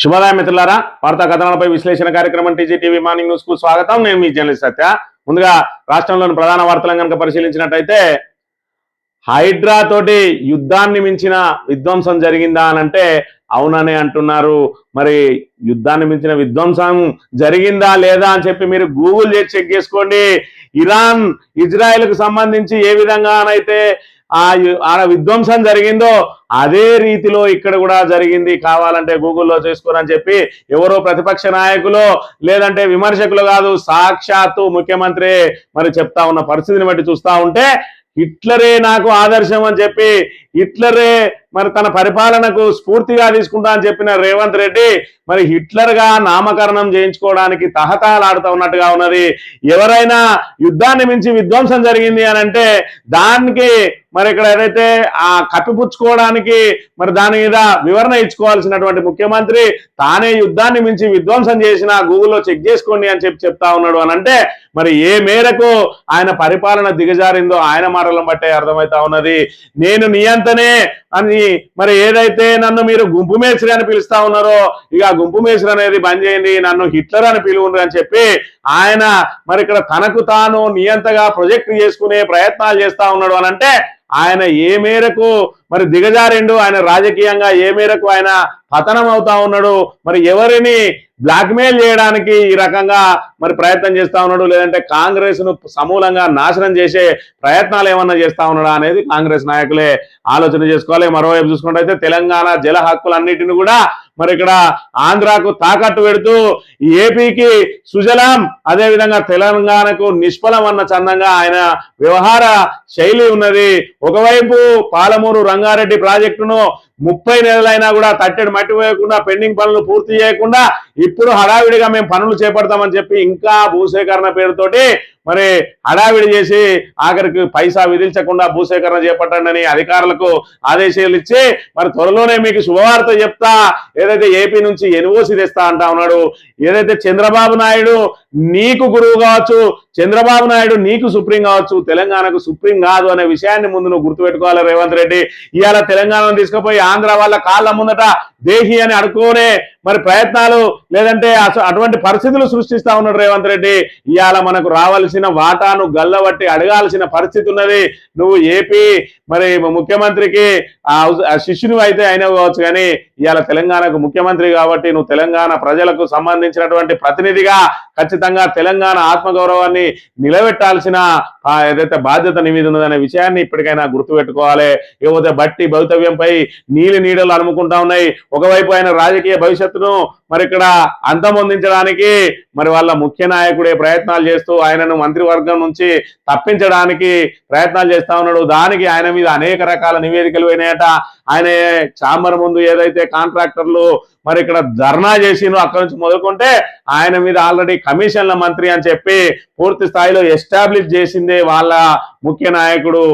శుభోదయం మిత్రులారా, వార్తా కథనాలపై విశ్లేషణ కార్యక్రమం టీజీటీవీ మార్నింగ్ న్యూస్ కు స్వాగతం. నేను మీ జర్నలిస్ట్ సత్య. ముందుగా రాష్ట్రంలోని ప్రధాన వార్తలను కనుక పరిశీలించినట్టయితే, హైడ్రా తోటి యుద్ధాన్ని మించిన విధ్వంసం జరిగిందా అనంటే అవుననే అంటున్నారు. మరి యుద్ధాన్ని మించిన విధ్వంసం జరిగిందా లేదా అని చెప్పి మీరు గూగుల్ చేసి చెక్ చేసుకోండి. ఇరాన్ ఇజ్రాయెల్ కు సంబంధించి ఏ విధంగానైతే ఆ విధ్వంసం జరిగిందో అదే రీతిలో ఇక్కడ కూడా జరిగింది. కావాలంటే గూగుల్లో చేసుకోరని చెప్పి ఎవరో ప్రతిపక్ష నాయకులు లేదంటే విమర్శకులు కాదు, సాక్షాత్తు ముఖ్యమంత్రి మరి చెప్తా ఉన్న పరిస్థితిని బట్టి చూస్తా ఉంటే హిట్లరే నాకు ఆదర్శం అని చెప్పి హిట్లరే మరి తన పరిపాలనకు స్ఫూర్తిగా తీసుకుంటా అని చెప్పిన రేవంత్ రెడ్డి మరి హిట్లర్ గా నామకరణం చేయించుకోవడానికి తహతహలాడుతూ ఉన్నట్టుగా ఉన్నది. ఎవరైనా యుద్ధాన్ని మించి విధ్వంసం జరిగింది అని అంటే దానికి మరి ఇక్కడ ఏదైతే ఆ కప్పిపుచ్చుకోవడానికి మరి దాని మీద వివరణ ఇచ్చుకోవాల్సినటువంటి ముఖ్యమంత్రి తానే యుద్ధాన్ని మించి విధ్వంసం చేసిన గూగుల్లో చెక్ చేసుకోండి అని చెప్పి చెప్తా ఉన్నాడు అని అంటే మరి ఏ మేరకు ఆయన పరిపాలన దిగజారిందో ఆయన మాటలను బట్టే అర్థమవుతా ఉన్నది. నేను నియంతనే అని మరి ఏదైతే నన్ను మీరు గుంపు మేస్త్రి అని పిలుస్తా ఉన్నారో ఇక గుంపు మేస్త్రి అనేది బంద్ చేయండి, నన్ను హిట్లర్ అని పిలువుండ్రు అని చెప్పి ఆయన మరి ఇక్కడ తనకు తాను నియంతగా ప్రొజెక్ట్ చేసుకునే ప్రయత్నాలు చేస్తా ఉన్నాడు అని అంటే ఆయన ఏ మేరకు మరి దిగజారిండు, ఆయన రాజకీయంగా ఏ మేరకు ఆయన పతనం అవుతా ఉన్నాడు, మరి ఎవరిని బ్లాక్మెయిల్ చేయడానికి ఈ రకంగా మరి ప్రయత్నం చేస్తా ఉన్నాడు, లేదంటే కాంగ్రెస్ ను సమూలంగా నాశనం చేసే ప్రయత్నాలు ఏమన్నా చేస్తా ఉన్నాడా అనేది కాంగ్రెస్ నాయకులే ఆలోచన చేసుకోవాలి. మరోవైపు చూసుకుంటే తెలంగాణ జల హక్కులన్నిటిని కూడా మరి ఇక్కడ ఆంధ్రాకు తాకట్టు పెడుతూ ఏపీకి సుజలాం అదేవిధంగా తెలంగాణకు నిష్ఫలం అన్న చందంగా ఆయన వ్యవహార శైలి ఉన్నది. ఒకవైపు పాలమూరు రంగారెడ్డి ప్రాజెక్టును 30 నెలలైనా కూడా తట్టెడు మట్టి వేయకుండా పెండింగ్ పనులు పూర్తి చేయకుండా ఇప్పుడు హడావిడిగా మేము పనులు చేపడతామని చెప్పి ఇంకా భూసేకరణ పేరుతోటి మరి హడావిడి చేసి ఆఖరికి పైసా విధించకుండా భూసేకరణ చేపట్టండి అని అధికారులకు ఆదేశాలు ఇచ్చి మరి త్వరలోనే మీకు శుభవార్త చెప్తా, ఏదైతే ఏపీ నుంచి ఎన్ఓసి తెస్తా అంటా ఉన్నాడు. ఏదైతే చంద్రబాబు నాయుడు నీకు గురువు కావచ్చు, చంద్రబాబు నాయుడు నీకు సుప్రీం కావచ్చు, తెలంగాణకు సుప్రీం కాదు అనే విషయాన్ని ముందు నువ్వు గుర్తుపెట్టుకోవాలి రేవంత్ రెడ్డి. ఇవాళ తెలంగాణను తీసుకుపోయి ఆంధ్ర వాళ్ళ కాళ్ళ ముందట దేహి అని అడుక్కునే మరి ప్రయత్నాలు లేదంటే అటువంటి పరిస్థితులు సృష్టిస్తా ఉన్నాడు రేవంత్ రెడ్డి. ఇవాళ మనకు రావాల్సిన వాటాను గల్లబట్టి అడగాల్సిన పరిస్థితి ఉన్నది. నువ్వు ఏపీ మరి ముఖ్యమంత్రికి శిష్యుని అయితే అయినా కావచ్చు, కానీ ఇవాళ తెలంగాణకు ముఖ్యమంత్రి కాబట్టి నువ్వు తెలంగాణ ప్రజలకు సంబంధించినటువంటి ప్రతినిధిగా ఖచ్చితంగా తెలంగాణ ఆత్మగౌరవాన్ని నిలబెట్టాల్సిన ఏదైతే బాధ్యత నీ మీద ఉన్నదనే విషయాన్ని ఇప్పటికైనా గుర్తుపెట్టుకోవాలి. ఇకపోతే బట్టి భవితవ్యంపై నీడలు అనుకుంటా ఉన్నాయి. ఒకవైపు ఆయన రాజకీయ భవిష్యత్తును మరి ఇక్కడ అంతమొందించడానికి మరి వాళ్ళ ముఖ్య నాయకుడే ప్రయత్నాలు చేస్తూ ఆయనను మంత్రివర్గం నుంచి తప్పించడానికి ప్రయత్నాలు చేస్తా ఉన్నాడు. దానికి ఆయన మీద అనేక రకాల నివేదికలు పోయినాయట. ఆయన చాంబర్ ముందు ఏదైతే కాంట్రాక్టర్లు మరి ఇక్కడ ధర్నా చేసినో అక్కడి నుంచి మొదలుకుంటే ఆయన మీద ఆల్రెడీ కమిషన్ల మంత్రి అని చెప్పి పూర్తి స్థాయిలో ఎస్టాబ్లిష్ చేసిందే వాళ్ళ ముఖ్య నాయకుడు.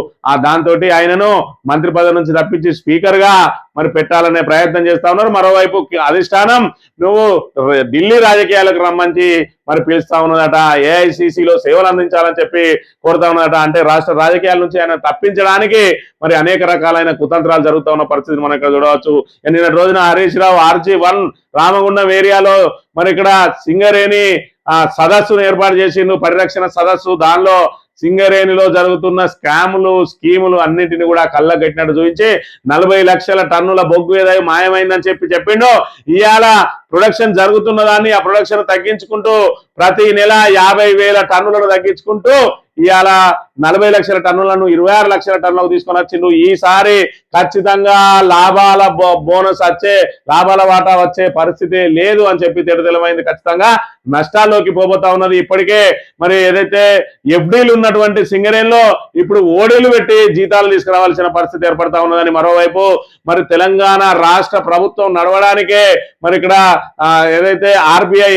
దాంతో ఆయనను మంత్రి పదవి నుంచి తప్పించి స్పీకర్ గా మరి పెట్టాలనే ప్రయత్నం చేస్తా ఉన్నారు. మరోవైపు అధిష్టానం నువ్వు ఢిల్లీ రాజకీయాలకు రమ్మంచి మరి పిలుస్తా ఉన్నదట, ఏఐసిసిలో సేవలు అందించాలని చెప్పి కోరుతా ఉన్నదట. అంటే రాష్ట్ర రాజకీయాల నుంచి ఆయన తప్పించడానికి మరి అనేక రకాలైన కుతంత్రాలు జరుగుతూ ఉన్న పరిస్థితి మనం ఇక్కడ చూడవచ్చు. నిన్నటి రోజున హరీష్ రావు RG1 రామగుండం ఏరియాలో మరి ఇక్కడ సింగరేణి సదస్సును ఏర్పాటు చేసిండు, పరిరక్షణ సదస్సు. దానిలో సింగరేణిలో జరుగుతున్న స్కీములు అన్నింటినీ కూడా కళ్ళగట్టినట్టు చూపించి 40 లక్షల టన్నుల బొగ్గు ఏదో మాయమైందని చెప్పిండు. ఇవాళ ప్రొడక్షన్ జరుగుతున్న దాన్ని ఆ ప్రొడక్షన్ తగ్గించుకుంటూ ప్రతి నెల 50,000 టన్నులను తగ్గించుకుంటూ ఇవాళ 40 లక్షల టన్నులను 26 లక్షల టన్నులకు తీసుకొని వచ్చిండు. ఈసారి ఖచ్చితంగా లాభాల బోనస్ లాభాల వాటా వచ్చే పరిస్థితి లేదు అని చెప్పి తెలమైంది. ఖచ్చితంగా నష్టాల్లోకి పోబోతా ఉన్నది. ఇప్పటికే మరి ఏదైతే ఎఫ్డీలు ఉన్నటువంటి సింగరేణిలో ఇప్పుడు ఓడీలు పెట్టి జీతాలు తీసుకురావాల్సిన పరిస్థితి ఏర్పడతా ఉన్నదని మరోవైపు మరి తెలంగాణ రాష్ట్ర ప్రభుత్వం నడవడానికే మరి ఇక్కడ ఏదైతే RBI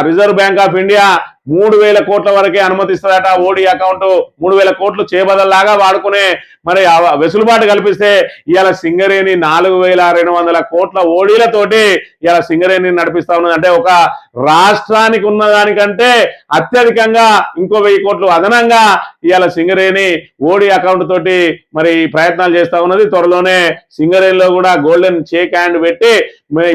reserve bank of India 3,000 కోట్ల వరకే అనుమతిస్తుందట. ఓడి అకౌంట్ 3,000 కోట్లు చేబదల్లాగా వాడుకునే మరి వెసులుబాటు కల్పిస్తే ఇవాళ సింగరేణి 4,200 కోట్ల ఓడీలతోటి ఇవాళ సింగరేణి నడిపిస్తా ఉన్నది. అంటే ఒక రాష్ట్రానికి ఉన్న దానికంటే అత్యధికంగా ఇంకో 1,000 కోట్లు అదనంగా ఇవాళ సింగరేణి ఓడి అకౌంట్ తోటి మరి ప్రయత్నాలు చేస్తా ఉన్నది. త్వరలోనే సింగరేణిలో కూడా గోల్డెన్ షేక్ హ్యాండ్ పెట్టి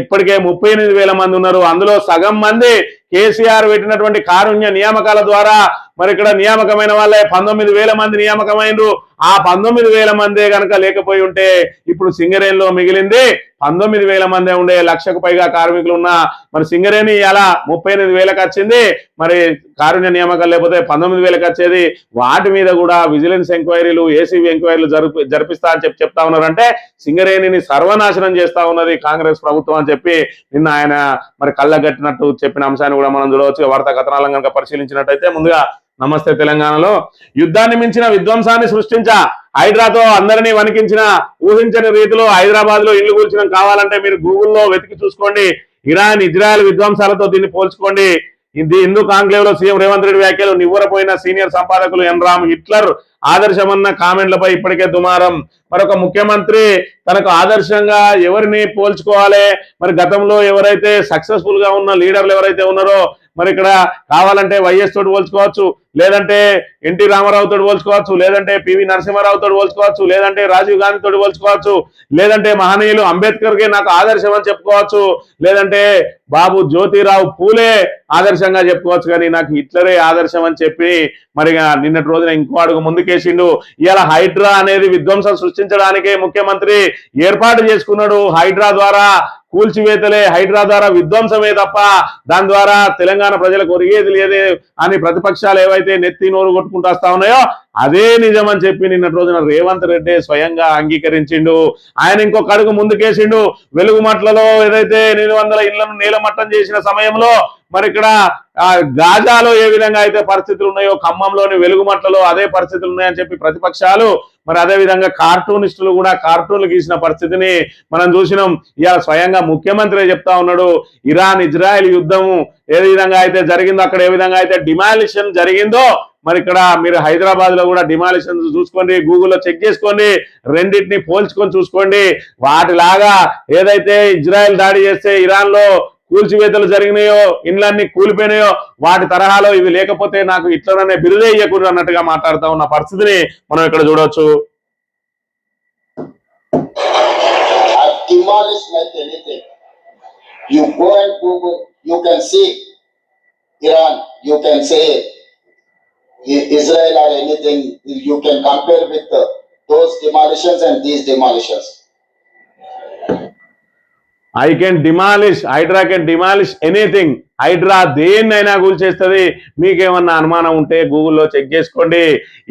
ఇప్పటికే 38,000 మంది ఉన్నారు. అందులో సగం మంది కేసీఆర్ పెట్టినటువంటి కారుణ్య నియామకాల ద్వారా మరి ఇక్కడ నియామకమైన వాళ్ళే 19,000 మంది నియామకమైనరు. ఆ 19,000 మందే కనుక లేకపోయి ఉంటే ఇప్పుడు సింగరేణిలో మిగిలింది 19,000 మందే ఉండే. 1,00,000కు పైగా కార్మికులు ఉన్న మరి సింగరేణి ఇలా 38,000కి వచ్చింది. మరి కారుణ్య నియామకాలు లేకపోతే 19,000కి వచ్చేది. వాటి మీద కూడా విజిలెన్స్ ఎంక్వైరీలు, ఏసీబీ ఎంక్వైరీలు జరిపిస్తా అని చెప్తా ఉన్నారంటే సింగరేణిని సర్వనాశనం చేస్తా ఉన్నది కాంగ్రెస్ ప్రభుత్వం అని చెప్పి నిన్న ఆయన మరి కళ్ళగట్టినట్టు చెప్పిన అంశాన్ని కూడా మనం చూడవచ్చు. వార్తా కథనాలను కనుక పరిశీలించినట్టయితే ముందుగా నమస్తే తెలంగాణలో యుద్ధాన్ని మించిన విధ్వంసాన్ని సృష్టించా హైడ్రాతో అందరినీ వణికించిన ఊహించని రీతిలో హైదరాబాద్ లో ఇల్లు కూల్చడం కావాలంటే మీరు గూగుల్లో వెతికి చూసుకోండి. ఇరాన్ ఇజ్రాయెల్ విధ్వంసాలతో దీన్ని పోల్చుకోండి. ఇది హిందూ కాంక్లేవ్ లో సీఎం రేవంత్ రెడ్డి వ్యాఖ్యలు నివ్వరపోయిన సీనియర్ సంపాదకులు ఎన్ రామ్ హిట్లర్ ఆదర్శమన్న కామెంట్లపై ఇప్పటికే దుమారం. మరొక ముఖ్యమంత్రి తనకు ఆదర్శంగా ఎవరిని పోల్చుకోవాలి? మరి గతంలో ఎవరైతే సక్సెస్ఫుల్ గా ఉన్న లీడర్లు ఎవరైతే ఉన్నారో మరి ఇక్కడ కావాలంటే వైఎస్ తోటి పోల్చుకోవచ్చు, లేదంటే ఎన్టీ రామారావు తోటి పోల్చుకోవచ్చు, లేదంటే పివి నరసింహారావు తోటి పోల్చుకోవచ్చు, లేదంటే రాజీవ్ గాంధీ తోటి పోల్చుకోవచ్చు, లేదంటే మహనీయులు అంబేద్కర్కే నాకు ఆదర్శం అని చెప్పుకోవచ్చు, లేదంటే బాబు జ్యోతిరావు పూలే ఆదర్శంగా చెప్పుకోవచ్చు. కానీ నాకు హిట్లరే ఆదర్శం అని చెప్పి మరి నిన్నటి రోజున ఇంకో అడుగు ముందుకేసిండు. ఇవాళ హైడ్రా అనేది విధ్వంసం సృష్టించడానికే ముఖ్యమంత్రి ఏర్పాటు చేసుకున్నాడు. హైడ్రా ద్వారా కూల్చివేతలే, హైడ్రా ద్వారా విధ్వంసమే తప్ప దాని ద్వారా తెలంగాణ ప్రజలకు ఒరిగేది లేదే అని ప్రతిపక్షాలు ఏవైతే నెత్తి నోరు కొట్టుకుంటూ వస్తా ఉన్నాయో అదే నిజం అని చెప్పి నిన్నటి రోజున రేవంత్ రెడ్డి స్వయంగా అంగీకరించిండు. ఆయన ఇంకొక అడుగు ముందుకేసిండు. వెలుగుమట్లలో ఏదైతే 800 ఇళ్లను నీలమట్టం చేసిన సమయంలో మరి ఇక్కడ గాజాలో ఏ విధంగా అయితే పరిస్థితులు ఉన్నాయో ఖమ్మంలోని వెలుగుమట్లలో అదే పరిస్థితులు ఉన్నాయని చెప్పి ప్రతిపక్షాలు మరి అదే విధంగా కార్టూనిస్టులు కూడా కార్టూన్లు గీసిన పరిస్థితిని మనం చూసినాం. ఇవాళ స్వయంగా ముఖ్యమంత్రి చెప్తా ఉన్నాడు ఇరాన్ ఇజ్రాయెల్ యుద్ధం ఏ విధంగా అయితే జరిగిందో అక్కడ ఏ విధంగా అయితే డిమాలిషన్ జరిగిందో మరి ఇక్కడ మీరు హైదరాబాద్ లో కూడా డిమాలిషన్ చూసుకోండి, గూగుల్లో చెక్ చేసుకోండి, రెండింటిని పోల్చుకొని చూసుకోండి. వాటిలాగా ఏదైతే ఇజ్రాయెల్ దాడి చేస్తే ఇరాన్ లో కూల్చివేతలు జరిగినాయో ఇండ్లన్నీ కూలిపోయినాయో వాటి తరహాలో ఇవి లేకపోతే నాకు ఇట్లనే బిరుదే ఇయ్యకూడదు అన్నట్టుగా మాట్లాడుతూ ఉన్న పరిస్థితిని మనం ఇక్కడ చూడవచ్చు. Israel or anything, you can compare with those demolitions and these demolitions. I can demolish, Hydra can demolish anything. Hydraa దేన్నైనా కూల్చేస్తుంది. మీకేమన్నా అనుమానం ఉంటే గూగుల్లో చెక్ చేసుకోండి.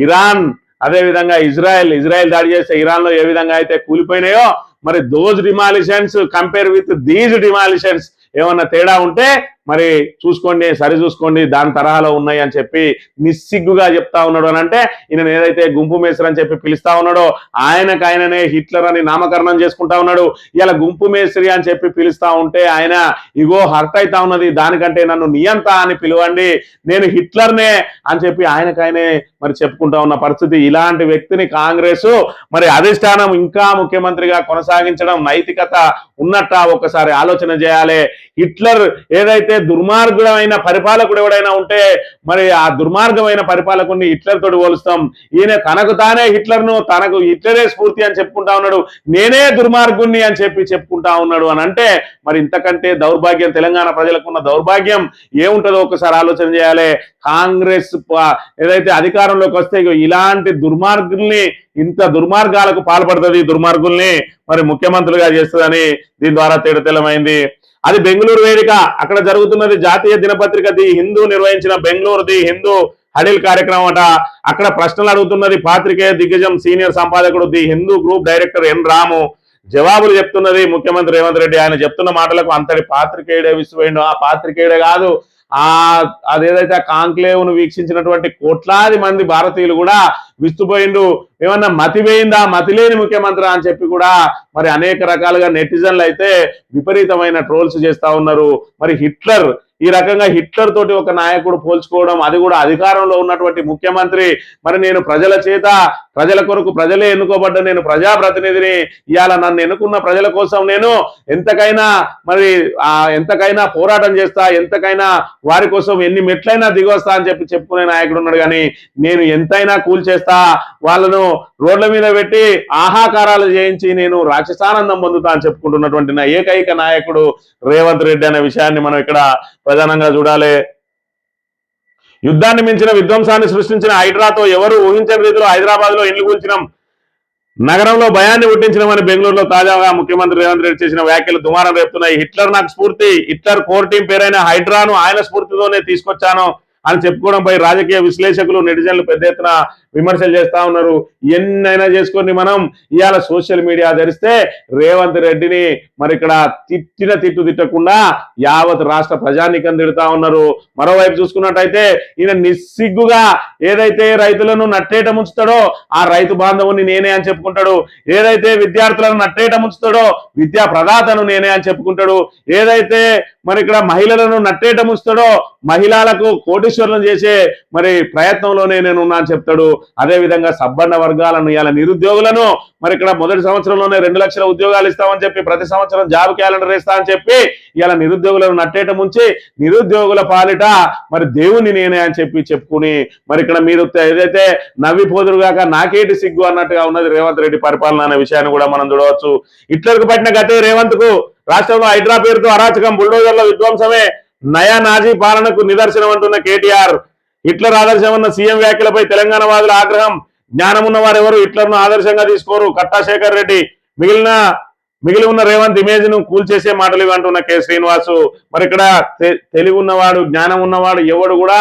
ఇరాన్ అదేవిధంగా ఇజ్రాయెల్ దాడి చేస్తే ఇరాన్ లో ఏ విధంగా అయితే కూలిపోయినాయో మరి those demolitions compare with these demolitions ఏమన్నా తేడా ఉంటే మరి చూసుకోండి, సరి చూసుకోండి, దాని తరహాలో ఉన్నాయి అని చెప్పి నిస్సిగ్గుగా చెప్తా ఉన్నాడు. అని అంటే ఈయన ఏదైతే గుంపు మేస్త్రి అని చెప్పి పిలుస్తా ఉన్నాడో ఆయననే హిట్లర్ అని నామకరణం చేసుకుంటా ఉన్నాడు. ఇలా గుంపు మేస్త్రి అని చెప్పి పిలుస్తా ఉంటే ఆయన ఇగో హర్ట్ అవుతా ఉన్నది, దానికంటే నన్ను నియంత అని పిలవండి, నేను హిట్లర్నే అని చెప్పి ఆయనకైనే మరి చెప్పుకుంటా ఉన్న పరిస్థితి. ఇలాంటి వ్యక్తిని కాంగ్రెస్ మరి అధిష్టానం ఇంకా ముఖ్యమంత్రిగా కొనసాగించడం నైతికత ఉన్నట్ట ఒకసారి ఆలోచన చేయాలి. హిట్లర్ ఏదైతే దుర్మార్గుడమైన పరిపాలకుడు ఎవడైనా ఉంటే మరి ఆ దుర్మార్గమైన పరిపాలకుడిని హిట్లర్ తోటి పోలుస్తాం. ఈయన తనకు తానే హిట్లర్ను తనకు హిట్లరే స్ఫూర్తి అని చెప్పుకుంటా ఉన్నాడు, నేనే దుర్మార్గుణ్ణి అని చెప్పి చెప్పుకుంటా ఉన్నాడు. అని అంటే మరి ఇంతకంటే దౌర్భాగ్యం, తెలంగాణ ప్రజలకు ఉన్న దౌర్భాగ్యం ఏముంటుందో ఒకసారి ఆలోచన చేయాలి. కాంగ్రెస్ ఏదైతే అధికారంలోకి వస్తే ఇలాంటి దుర్మార్గుల్ని, ఇంత దుర్మార్గాలకు పాల్పడుతుంది, దుర్మార్గుల్ని మరి ముఖ్యమంత్రులుగా చేస్తుందని దీని ద్వారా తేటతెల్లమైంది. అది బెంగళూరు వేదిక, అక్కడ జరుగుతున్నది జాతీయ దినపత్రిక ది హిందూ నిర్వహించిన బెంగళూరు ది హిందూ హడిల్ కార్యక్రమం అట. అక్కడ ప్రశ్నలు అడుగుతున్నది పాత్రికేయ దిగ్గజం సీనియర్ సంపాదకుడు the Hindu group director N Ramu. జవాబులు చెప్తున్నది ముఖ్యమంత్రి రేవంత్ రెడ్డి. ఆయన చెప్తున్న మాటలకు అంతటి పాత్రికేయుడే విసిపోయిండు. ఆ పాత్రికేయుడే కాదు, అదేదైతే ఆ కాంక్లేవ్ను వీక్షించినటువంటి కోట్లాది మంది భారతీయులు కూడా విస్తుపోయిండు. ఏమన్నా మతిపోయిందా, మతిలేని ముఖ్యమంత్రి అని చెప్పి కూడా మరి అనేక రకాలుగా నెటిజన్లు అయితే విపరీతమైన ట్రోల్స్ చేస్తా ఉన్నారు. మరి హిట్లర్ ఈ రకంగా హిట్లర్ తోటి ఒక నాయకుడు పోల్చుకోవడం, అది కూడా అధికారంలో ఉన్నటువంటి ముఖ్యమంత్రి. మరి నేను ప్రజల చేత, ప్రజల కొరకు, ప్రజలే ఎన్నుకోబడ్డ నేను ప్రజాప్రతినిధిని, ఇవాళ నన్ను ఎన్నుకున్న ప్రజల కోసం నేను ఎంతకైనా పోరాటం చేస్తా, ఎంతకైనా వారి కోసం ఎన్ని మెట్లైనా దిగొస్తా అని చెప్పుకునే నాయకుడు ఉన్నాడు. కానీ నేను ఎంతైనా కూల్చేస్తా, వాళ్ళను రోడ్ల మీద పెట్టి ఆహాకారాలు చేయించి నేను రాక్షసానందం పొందుతా అని చెప్పుకుంటున్నటువంటి నా ఏకైక నాయకుడు రేవంత్ రెడ్డి అనే విషయాన్ని మనం ఇక్కడ ప్రధానంగా చూడాలి. యుద్ధాన్ని మించిన విధ్వంసాన్ని సృష్టించిన హైడ్రాతో ఎవరు ఊహించని రీతిలో హైదరాబాద్ లో ఇల్లు కూల్చినాం, నగరంలో భయాన్ని పుట్టించినామని బెంగళూరులో తాజాగా ముఖ్యమంత్రి రేవంత్ రెడ్డి చేసిన వ్యాఖ్యలు దుమారం రేపుతున్నాయి. హిట్లర్ నాకు స్ఫూర్తి, హిట్లర్ కోర్ టీం పేరైన హైడ్రాను ఆయన స్ఫూర్తితోనే తీసుకొచ్చాను అని చెప్పుకోవడంపై రాజకీయ విశ్లేషకులు, నెటిజన్లు పెద్ద ఎత్తున విమర్శలు చేస్తా ఉన్నారు. ఎన్నైనా చేసుకొని మనం ఇవాళ సోషల్ మీడియా ధరిస్తే రేవంత్ రెడ్డిని మరి ఇక్కడ తిట్టకుండా యావత్ రాష్ట్ర ప్రజానీకం తిడుతా ఉన్నారు. మరోవైపు చూసుకున్నట్టయితే ఈయన నిస్సిగ్గుగా ఏదైతే రైతులను నట్టేట ముంచుతాడో ఆ రైతు బాంధవుని నేనే అని చెప్పుకుంటాడు, ఏదైతే విద్యార్థులను నట్టేట ముంచుతాడో విద్యా ప్రదాతను నేనే అని చెప్పుకుంటాడు, ఏదైతే మరి ఇక్కడ మహిళలను నట్టేట ముంచుతాడో మహిళలకు కోటీశ్వరులను చేసే మరి ప్రయత్నంలోనే నేనున్నా అని చెప్తాడు. అదే విధంగా సబ్బన్న వర్గాలను, ఇలా నిరుద్యోగులను మరి ఇక్కడ మొదటి సంవత్సరంలోనే 2 లక్షల ఉద్యోగాలు ఇస్తామని చెప్పి, ప్రతి సంవత్సరం జాబ్ క్యాలెండర్ ఇస్తా అని చెప్పి ఇలా నిరుద్యోగులను నట్టేట ముంచి నిరుద్యోగుల పాలిట మరి దేవుని నేనే అని చెప్పుకుని మరి ఇక్కడ మీరు ఏదైతే నవ్విపోదురుగాక నాకేటి సిగ్గు అన్నట్టుగా ఉన్నది రేవంత్ రెడ్డి పరిపాలన అనే విషయాన్ని కూడా మనం చూడవచ్చు. హిట్లర్కు పట్టిన గతే రేవంత్ కు రాష్ట్రంలో హైడ్రా పేరుతో అరాచకం, బుల్డోజర్ల విధ్వంసమే నయా నాజీ పాలనకు నిదర్శనం అంటున్న కేటీఆర్. హిట్లర్ ఆదర్శమన్న సీఎం వ్యాఖ్యలపై తెలంగాణ వాదుల ఆగ్రహం. జ్ఞానమున్న వారెవరు హిట్లర్ను ఆదర్శంగా తీసుకోరు, కట్టా శేఖర్ రెడ్డి. మిగిలి ఉన్న రేవంత్ ఇమేజ్ ను కూల్చేసే మాటలు ఇవి అంటున్న కె శ్రీనివాసు. మరి ఇక్కడ తెలివి ఉన్నవాడు, జ్ఞానం ఉన్నవాడు ఎవడు కూడా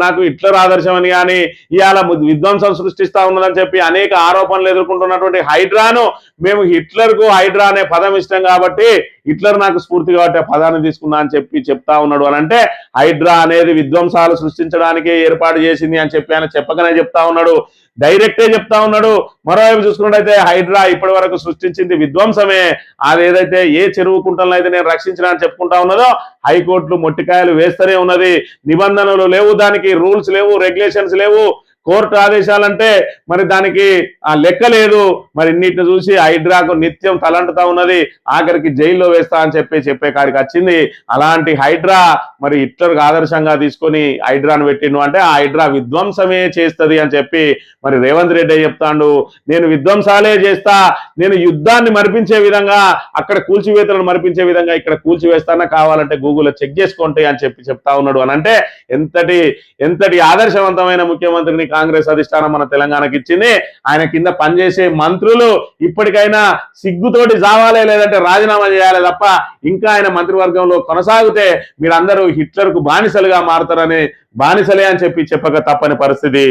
నాకు హిట్లర్ ఆదర్శం అని కానీ ఇవాళ విధ్వంసం సృష్టిస్తా ఉన్నదని చెప్పి అనేక ఆరోపణలు ఎదుర్కొంటున్నటువంటి హైడ్రాను మేము హిట్లర్కు హైడ్రా అనే పదం ఇష్టం కాబట్టి, హిట్లర్ నాకు స్ఫూర్తి కాబట్టి ఆ పదాన్ని తీసుకున్నా అని చెప్తా ఉన్నాడు. అని అంటే హైడ్రా అనేది విధ్వంసాలు సృష్టించడానికే ఏర్పాటు చేసింది అని చెప్పి ఆయన చెప్పకనే చెప్తా ఉన్నాడు, డైరెక్టే చెప్తా ఉన్నాడు. మరోవైపు చూసుకున్నట్టయితే హైడ్రా ఇప్పటి వరకు సృష్టించింది విధ్వంసమే. అది ఏదైతే ఏ చెరువు కుంటలను అయితే నేను రక్షించిన అని చెప్పుకుంటా ఉన్నదో హైకోర్టులు మొట్టికాయలు వేస్తూనే ఉన్నది. నిబంధనలు లేవు, దానికి రూల్స్ లేవు, రెగ్యులేషన్స్ లేవు, కోర్టు ఆదేశాలంటే మరి దానికి ఆ లెక్క లేదు. మరి ఇన్నిటిని చూసి హైడ్రాకు నిత్యం తలంటుతా ఉన్నది, ఆఖరికి జైల్లో వేస్తా అని చెప్పే కాడికి వచ్చింది. అలాంటి హైడ్రా మరి హిట్లర్కి ఆదర్శంగా తీసుకొని హైడ్రాను పెట్టిండు అంటే ఆ హైడ్రా విధ్వంసమే చేస్తుంది అని చెప్పి మరి రేవంత్ రెడ్డి చెప్తాడు. నేను విధ్వంసాలే చేస్తా, నేను యుద్ధాన్ని మరిపించే విధంగా అక్కడ కూల్చివేతలను మరిపించే విధంగా ఇక్కడ కూల్చివేస్తానా, కావాలంటే గూగుల్లో చెక్ చేసుకోండి అని చెప్తా ఉన్నాడు. అని అంటే ఎంతటి ఆదర్శవంతమైన ముఖ్యమంత్రిని కాంగ్రెస్ అధిష్టానం మన తెలంగాణకి ఇచ్చింది. ఆయన కింద పనిచేసే మంత్రులు ఇప్పటికైనా సిగ్గుతోటి జావాలే, లేదంటే రాజీనామా చేయాలి తప్ప ఇంకా ఆయన మంత్రివర్గంలో కొనసాగితే మీరందరూ హిట్లర్ కు బానిసలుగా మారుతారని, బానిసలే అని చెప్పక తప్పని పరిస్థితి.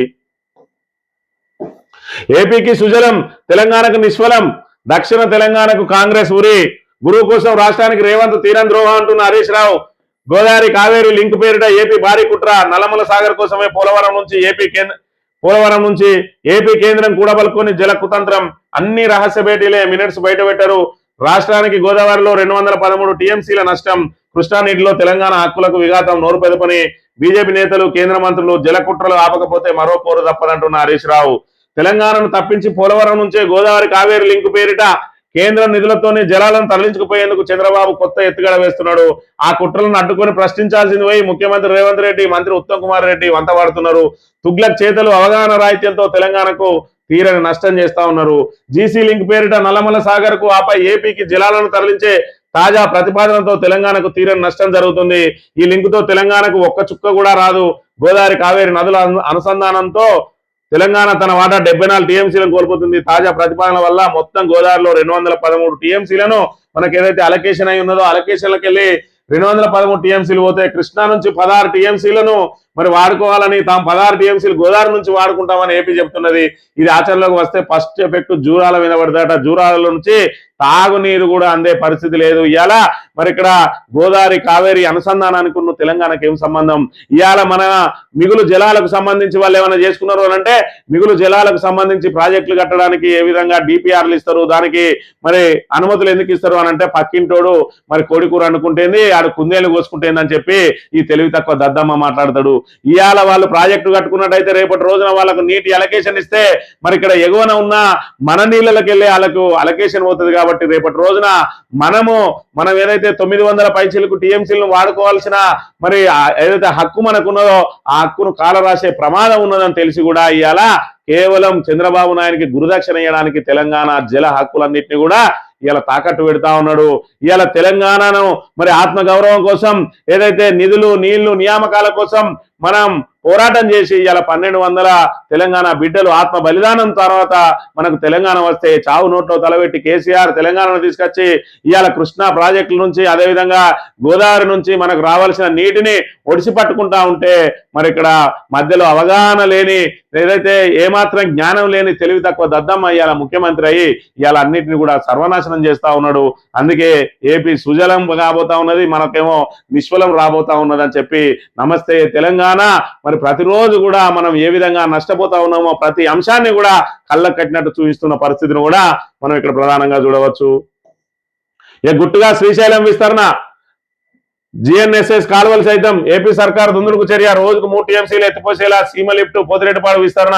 ఏపీకి సుజలం, తెలంగాణకు నిష్ఫలం. దక్షిణ తెలంగాణకు కాంగ్రెస్ ఉరి. గురువు కోసం రాష్ట్రానికి రేవంత్ తీరం ద్రోహం అంటున్న హరీష్ రావు. గోదావరి కావేరి లింక్ పేరిట ఏపీ భారీ కుట్ర. నల్లమల సాగర్ కోసమే పోలవరం నుంచి ఏపీ కేంద్రం కూడబలుకొని జల కుతంత్రం. అన్ని రహస్య భేటీలే, మినిట్స్ బయట పెట్టారు. రాష్ట్రానికి గోదావరిలో 213 టీఎంసీల నష్టం. కృష్ణా నీటిలో తెలంగాణ హక్కులకు విఘాతం. నోరు పెదపని బీజేపీ నేతలు, కేంద్ర మంత్రులు. జల కుట్రలు ఆపకపోతే మరో పోరు తప్పదంటున్న హరీష్ రావు. తెలంగాణను తప్పించి పోలవరం నుంచే గోదావరి కావేరి లింక్ పేరిట కేంద్ర నిధులతోనే జలాలను తరలించుకుపోయేందుకు చంద్రబాబు కొత్త ఎత్తుగడ వేస్తున్నాడు. ఆ కుట్రలను అడ్డుకొని ప్రశ్నించాల్సింది పోయి ముఖ్యమంత్రి రేవంత్ రెడ్డి, మంత్రి ఉత్తమ్ కుమార్ రెడ్డి వంత పడుతున్నారు. తుగ్లక్ చేతలు, అవగాహన రాహిత్యంతో తెలంగాణకు తీరని నష్టం చేస్తా ఉన్నారు. జీసీ లింక్ పేరిట నల్లమల సాగర్ కు, ఆపై ఏపీకి జలాలను తరలించే తాజా ప్రతిపాదనతో తెలంగాణకు తీరని నష్టం జరుగుతుంది. ఈ లింకుతో తెలంగాణకు ఒక్క చుక్క కూడా రాదు. గోదావరి కావేరి నదుల అనుసంధానంతో తెలంగాణ తన వాటా 74 టీఎంసీలను కోల్పోతుంది. తాజా ప్రతిపాదన వల్ల మొత్తం గోదావరిలో 213 టీఎంసీలను మనకి ఏదైతే అలొకేషన్ అయి ఉన్నదో అలొకేషన్లకు వెళ్ళి 213 టీఎంసీలు పోతే కృష్ణా నుంచి 16 టీఎంసీలను మరి వాడుకోవాలని తాము 16 టీఎంసీలు గోదావరి నుంచి వాడుకుంటామని ఏపీ చెప్తున్నది. ఇది ఆచరణలోకి వస్తే ఫస్ట్ ఎఫెక్ట్ జూరాల మీద పడతాట. జూరాల నుంచి తాగునీరు కూడా అందే పరిస్థితి లేదు. ఇవాళ మరి ఇక్కడ గోదావరి కావేరి అనుసంధానానికి ఉన్న తెలంగాణకి ఏం సంబంధం? ఇవాళ మన మిగులు జలాలకు సంబంధించి వాళ్ళు ఏమైనా చేసుకున్నారు అని అంటే మిగులు జలాలకు సంబంధించి ప్రాజెక్టులు కట్టడానికి ఏ విధంగా డిపిఆర్లు ఇస్తారు, దానికి మరి అనుమతులు ఎందుకు ఇస్తారు అని అంటే పక్కింటోడు మరి కోడికూర అనుకుంటేంది ఆడు కుందేలు కోసుకుంటేంది అని చెప్పి ఈ తెలివి తక్కువ దద్దమ్మ మాట్లాడతాడు. ఇవాళ వాళ్ళు ప్రాజెక్టు కట్టుకున్నట్టయితే రేపటి రోజున వాళ్ళకు నీటి అలొకేషన్ ఇస్తే మరి ఇక్కడ ఎగువన ఉన్న మన నీళ్ళకి వెళ్ళి వాళ్ళకు అలొకేషన్ పోతుంది. కాబట్టి రేపటి రోజున మనం ఏదైతే 900 పైచీలకు టీఎంసీలను వాడుకోవాల్సిన మరి ఏదైతే హక్కు మనకున్నదో ఆ హక్కును కాలరాసే ప్రమాదం ఉన్నదని తెలిసి కూడా ఇవాళ కేవలం చంద్రబాబు నాయుడికి గురుదక్షిణ ఇవ్వడానికి తెలంగాణ జల హక్కులన్నింటినీ కూడా ఇలా తాకట్టు పెడతా ఉన్నాడు. ఇవాళ తెలంగాణను మరి ఆత్మగౌరవం కోసం ఏదైతే నిధులు నీళ్లు నియామకాల కోసం మనం పోరాటం చేసి ఇవాళ 1200 తెలంగాణ బిడ్డలు ఆత్మ బలిదానం తర్వాత మనకు తెలంగాణ వస్తే చావు నోట్లో తలబెట్టి కేసీఆర్ తెలంగాణను తీసుకొచ్చి ఇవాళ కృష్ణా ప్రాజెక్టుల నుంచి అదేవిధంగా గోదావరి నుంచి మనకు రావాల్సిన నీటిని ఒడిసి పట్టుకుంటా ఉంటే మరి ఇక్కడ మధ్యలో అవగాహన లేని ఏదైతే ఏమాత్రం జ్ఞానం లేని తెలివి తక్కువ దద్దమ్మ ఇవాళ ముఖ్యమంత్రి అయ్యి ఇవాళ అన్నిటిని కూడా సర్వనాశనం చేస్తా ఉన్నాడు. అందుకే ఏపీ సుజలం కాబోతా ఉన్నది, మనకేమో నిష్ఫలం రాబోతా ఉన్నది అని చెప్పి నమస్తే తెలంగాణ మరి ప్రతిరోజు కూడా మనం ఏ విధంగా నష్టపోతా ఉన్నామో ప్రతి అంశాన్ని కూడా కళ్ళకు కట్టినట్టు చూపిస్తున్న పరిస్థితిని కూడా మనం ఇక్కడ ప్రధానంగా చూడవచ్చు. గుట్టుగా శ్రీశైలం విస్తరణ, జిఎన్ఎస్ఎస్ కాలువలు సైతం ఏపీ సర్కార్ దుందుడుకు చర్య, రోజుకు 3 టీఎంసీలు ఎత్తిపోసేలా సీమ లిఫ్ట్ పోతిరెడ్డిపాడు విస్తరణ,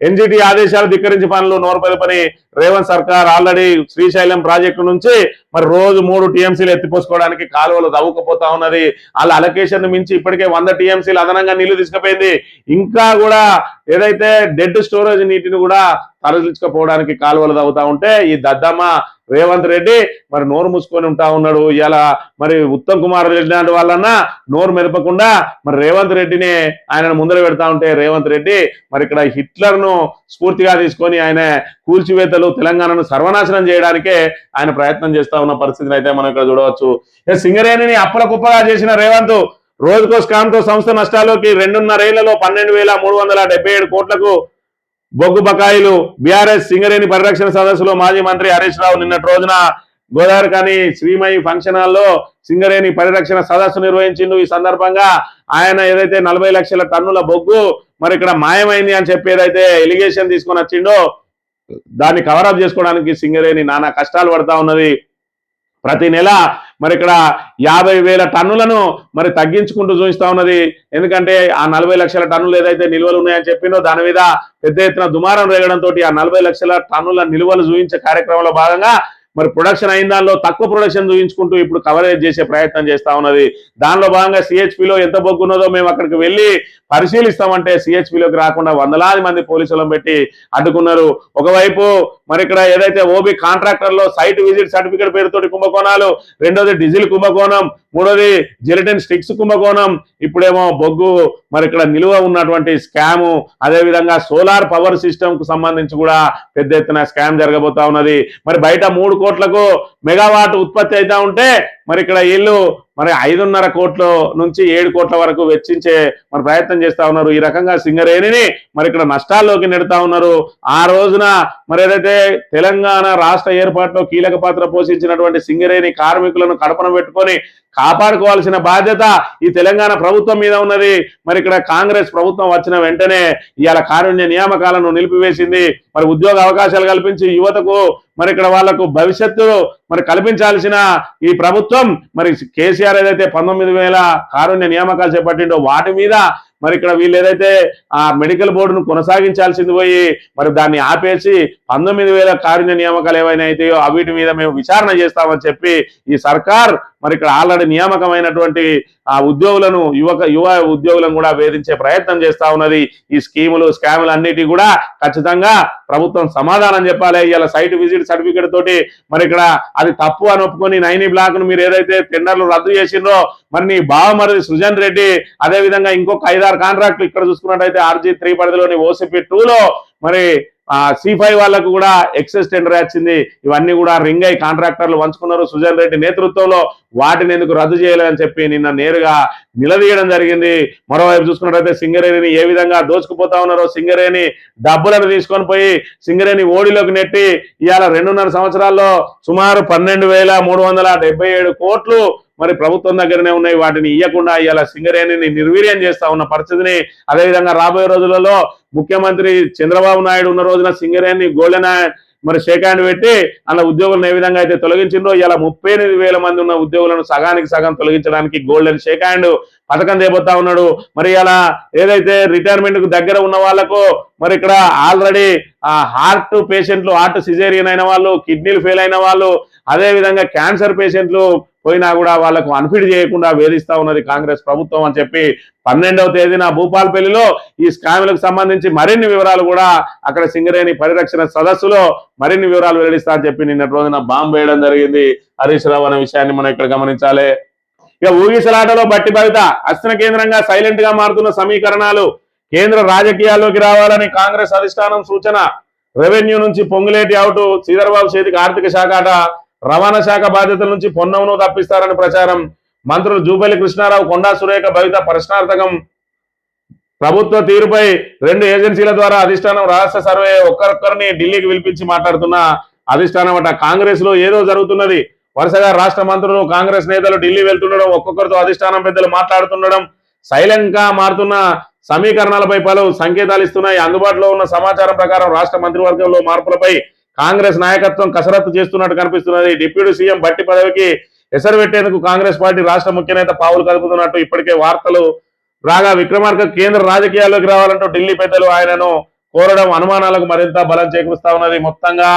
ఎన్జిటి ఆదేశాలు ధిక్కరించి పనులు నోరుపల్లిపని రేవంత్ సర్కార్ ఆల్రెడీ శ్రీశైలం ప్రాజెక్టు నుంచి మరి రోజు 3 టీఎంసీలు ఎత్తిపోసుకోవడానికి కాలువలు దవ్వుకపోతా ఉన్నది. వాళ్ళ అలొకేషన్ మించి ఇప్పటికే 100 టీఎంసీలు అదనంగా నీళ్లు తీసుకుపోయింది. ఇంకా కూడా ఏదైతే డెడ్ స్టోరేజ్ నీటిని కూడా తరలించుకపోవడానికి కాలువలు తవ్వుతా ఉంటే ఈ దద్దమ్మ రేవంత్ రెడ్డి మరి నోరు మూసుకొని ఉంటా ఉన్నాడు. ఇలా మరి ఉత్తమ్ కుమార్ రెడ్డి లాంటి వాళ్ళన్నా నోరు మెదపకుండా మరి రేవంత్ రెడ్డిని ఆయనను ముందర పెడతా ఉంటే రేవంత్ రెడ్డి మరి ఇక్కడ హిట్లర్ ను స్ఫూర్తిగా తీసుకొని ఆయన కూల్చివేతలు తెలంగాణను సర్వనాశనం చేయడానికే ఆయన ప్రయత్నం చేస్తా ఉన్న పరిస్థితిని అయితే మనం ఇక్కడ చూడవచ్చు. సింగరేణిని అప్పల కుప్పగా చేసిన రేవంత్ రోజుకో స్కామ్ తో సంస్థ నష్టాల్లోకి 2.5 ఏళ్లలో 12,377 కోట్లకు బొగ్గు బకాయిలు. బీఆర్ఎస్ సింగరేణి పరిరక్షణ సదస్సులో మాజీ మంత్రి హరీష్ రావు నిన్నటి రోజున గోదావరి కానీ శ్రీమయి ఫంక్షన్ హాల్లో సింగరేణి పరిరక్షణ సదస్సు నిర్వహించిండు. ఈ సందర్భంగా ఆయన ఏదైతే 40 లక్షల టన్నుల బొగ్గు మరి ఇక్కడ మాయమైంది అని చెప్పి ఏదైతే ఎలిగేషన్ తీసుకొని వచ్చిండో దాన్ని కవరప్ చేసుకోవడానికి సింగరేణి నానా కష్టాలు పడతా ఉన్నది. ప్రతి నెల మరి ఇక్కడ 50,000 టన్నులను మరి తగ్గించుకుంటూ చూపిస్తా ఉన్నది. ఎందుకంటే ఆ 40 లక్షల టన్నులు ఏదైతే నిల్వలు ఉన్నాయని చెప్పిందో దాని మీద పెద్ద ఎత్తున దుమారం రేగడంతో ఆ 40 లక్షల టన్నుల నిల్వలు చూపించే కార్యక్రమంలో భాగంగా మరి ప్రొడక్షన్ అయిన దానిలో తక్కువ ప్రొడక్షన్ చూపించుకుంటూ ఇప్పుడు కవరేజ్ చేసే ప్రయత్నం చేస్తా ఉన్నది. దానిలో భాగంగా సిహెచ్పిలో ఎంత బొగ్గు ఉన్నదో మేము అక్కడికి వెళ్ళి పరిశీలిస్తామంటే సిహెచ్పిలోకి రాకుండా వందలాది మంది పోలీసులను పెట్టి అడ్డుకున్నారు. ఒకవైపు మరి ఇక్కడ ఏదైతే ఓబీ కాంట్రాక్టర్ లో సైట్ విజిట్ సర్టిఫికేట్ పేరుతోటి కుంభకోణాలు, రెండోది డీజిల్ కుంభకోణం, మూడోది జిలటిన్ స్టిక్స్ కుంభకోణం, ఇప్పుడేమో బొగ్గు మరి ఇక్కడ నిలువ ఉన్నటువంటి స్కాము, అదేవిధంగా సోలార్ పవర్ సిస్టమ్ కు సంబంధించి కూడా పెద్ద ఎత్తున స్కామ్ జరగబోతా ఉన్నది. మరి బయట 3 కోట్లకు మెగావాట్ ఉత్పత్తి అవుతా ఉంటే మరి ఇక్కడ వీళ్ళు మరి 5.5 కోట్ల నుంచి 7 కోట్ల వరకు వెచ్చించే మరి ప్రయత్నం చేస్తా ఉన్నారు. ఈ రకంగా సింగరేణిని మరి ఇక్కడ నష్టాల్లోకి నెడతా ఉన్నారు. ఆ రోజున మరి ఏదైతే తెలంగాణ రాష్ట్ర ఏర్పాటులో కీలక పాత్ర పోషించినటువంటి సింగరేణి కార్మికులను కడపన పెట్టుకొని కాపాడుకోవాల్సిన బాధ్యత ఈ తెలంగాణ ప్రభుత్వం మీద ఉన్నది. మరి ఇక్కడ కాంగ్రెస్ ప్రభుత్వం వచ్చిన వెంటనే ఇవాళ కారుణ్య నియామకాలను నిలిపివేసింది. మరి ఉద్యోగ అవకాశాలు కల్పించి యువతకు మరి ఇక్కడ వాళ్లకు భవిష్యత్తు మరి కల్పించాల్సిన ఈ ప్రభుత్వం మరి కేసీఆర్ ఏదైతే 19,000 కారుణ్య నియామకాలు చేపట్టిండో వాటి మీద మరి ఇక్కడ వీళ్ళు ఏదైతే ఆ మెడికల్ బోర్డును కొనసాగించాల్సింది పోయి మరి దాన్ని ఆపేసి 19,000 కారుణ్య నియామకాలు ఏవైనా అయితాయో వీటి మీద మేము విచారణ చేస్తామని చెప్పి ఈ సర్కార్ మరి ఇక్కడ ఆల్రెడీ నియామకమైనటువంటి ఆ ఉద్యోగులను యువ ఉద్యోగులను కూడా వేధించే ప్రయత్నం చేస్తా ఉన్నది. ఈ స్కాములు అన్నిటి కూడా ఖచ్చితంగా ప్రభుత్వం సమాధానం చెప్పాలి. ఇలా సైట్ విజిట్ సర్టిఫికేట్ తోటి మరి ఇక్కడ అది తప్పు అని ఒప్పుకొని 9 బ్లాక్ ను మీరు ఏదైతే టెండర్లు రద్దు చేసిండ్రో మరి నీ బావమరిది సృజన్ రెడ్డి, అదే విధంగా ఇంకొక 5-6 కాంట్రాక్టులు ఇక్కడ చూసుకున్నట్టయితే RG3 పరిధిలోని OCP2 లో మరి C5 వాళ్ళకు కూడా ఎక్సెస్ టెండర్ వచ్చింది. ఇవన్నీ కూడా రింగ్ అయి కాంట్రాక్టర్లు వంచుకున్నారు. సుజన్ రెడ్డి నేతృత్వంలో వాటిని ఎందుకు రద్దు చేయాలని చెప్పి నిన్న నేరుగా నిలదీయడం జరిగింది. మరోవైపు చూసుకున్నట్లయితే సింగరేణిని ఏ విధంగా దోచుకుపోతా ఉన్నారో, సింగరేణి డబ్బులను తీసుకొని పోయి సింగరేణి ఓడిలోకి నెట్టి ఇవాళ 2.5 సంవత్సరాల్లో సుమారు 12,377 కోట్లు మరి ప్రభుత్వం దగ్గరనే ఉన్నాయి. వాటిని ఇవ్వకుండా ఇవాళ సింగరేణిని నిర్వీర్యం చేస్తా ఉన్న పరిస్థితిని, అదేవిధంగా రాబోయే రోజులలో ముఖ్యమంత్రి చంద్రబాబు నాయుడు ఉన్న రోజున సింగరేణి గోల్డెన్ మరి షేక్ హ్యాండ్ పెట్టి అలా ఉద్యోగులను ఏ విధంగా అయితే తొలగించిందో ఇలా 38,000 మంది ఉన్న ఉద్యోగులను సగానికి సగం తొలగించడానికి గోల్డెన్ షేక్ హ్యాండ్ పథకం తేబోతా ఉన్నాడు. మరి ఇలా ఏదైతే రిటైర్మెంట్ కు దగ్గర ఉన్న వాళ్ళకు మరి ఇక్కడ ఆల్రెడీ హార్ట్ పేషెంట్లు, హార్ట్ సిజేరియన్ అయిన వాళ్ళు, కిడ్నీలు ఫెయిల్ అయిన వాళ్ళు, అదే విధంగా క్యాన్సర్ పేషెంట్లు పోయినా కూడా వాళ్లకు అన్ఫిట్ చేయకుండా వేధిస్తా ఉన్నది కాంగ్రెస్ ప్రభుత్వం అని చెప్పి 12వ తేదీన భూపాల్పల్లిలో ఈ స్కామ్లకు సంబంధించి మరిన్ని వివరాలు కూడా అక్కడ సింగరేణి పరిరక్షణ సదస్సులో మరిన్ని వివరాలు వెల్లడిస్తా అని చెప్పి నిన్నటి రోజున బాంబు వేయడం జరిగింది హరీష్ రావు అనే విషయాన్ని మనం ఇక్కడ గమనించాలి. ఇక ఊగిసలాటలో బట్టి బయట అస్త్ర కేంద్రంగా సైలెంట్ గా మారుతున్న సమీకరణాలు, కేంద్ర రాజకీయాల్లోకి రావాలని కాంగ్రెస్ అధిష్టానం సూచన. రెవెన్యూ నుంచి పొంగులేటి అవుట్, శ్రీధర్బాబు చేతికి ఆర్థిక శాఖ ఆట, రవాణా శాఖ బాధ్యతల నుంచి పొన్నమును తప్పిస్తారని ప్రచారం. మంత్రులు జూపల్లి కృష్ణారావు, కొండా సురేఖ, భవిత ప్రశ్నార్థకం. ప్రభుత్వ తీరుపై 2 ఏజెన్సీల ద్వారా అధిష్టానం రహస్య సర్వే, ఒక్కరొక్కరిని ఢిల్లీకి పిలిపించి మాట్లాడుతున్న అధిష్టానం అట. కాంగ్రెస్ లో ఏదో జరుగుతున్నది. వరుసగా రాష్ట్ర మంత్రులు, కాంగ్రెస్ నేతలు ఢిల్లీ వెళ్తుండడం, ఒక్కొక్కరితో అధిష్టానం పెద్దలు మాట్లాడుతుండడం, సైలెంట్ గా మారుతున్న సమీకరణాలపై పలు సంకేతాలు ఇస్తున్నాయి. అందుబాటులో ఉన్న సమాచారం ప్రకారం రాష్ట్ర మంత్రివర్గంలో మార్పులపై కాంగ్రెస్ నాయకత్వం కసరత్తు చేస్తున్నట్టు కనిపిస్తున్నది. డిప్యూటీ సీఎం బట్టి పదవికి ఎసరు పెట్టేందుకు కాంగ్రెస్ పార్టీ రాష్ట్ర ముఖ్య నేత పావులు కదుపుతున్నట్టు ఇప్పటికే వార్తలు రాగా, విక్రమార్క కేంద్ర రాజకీయాల్లోకి రావాలంటూ ఢిల్లీ పెద్దలు ఆయనను కోరడం అనుమానాలకు మరింత బలం చేకూరుస్తా ఉన్నది. మొత్తంగా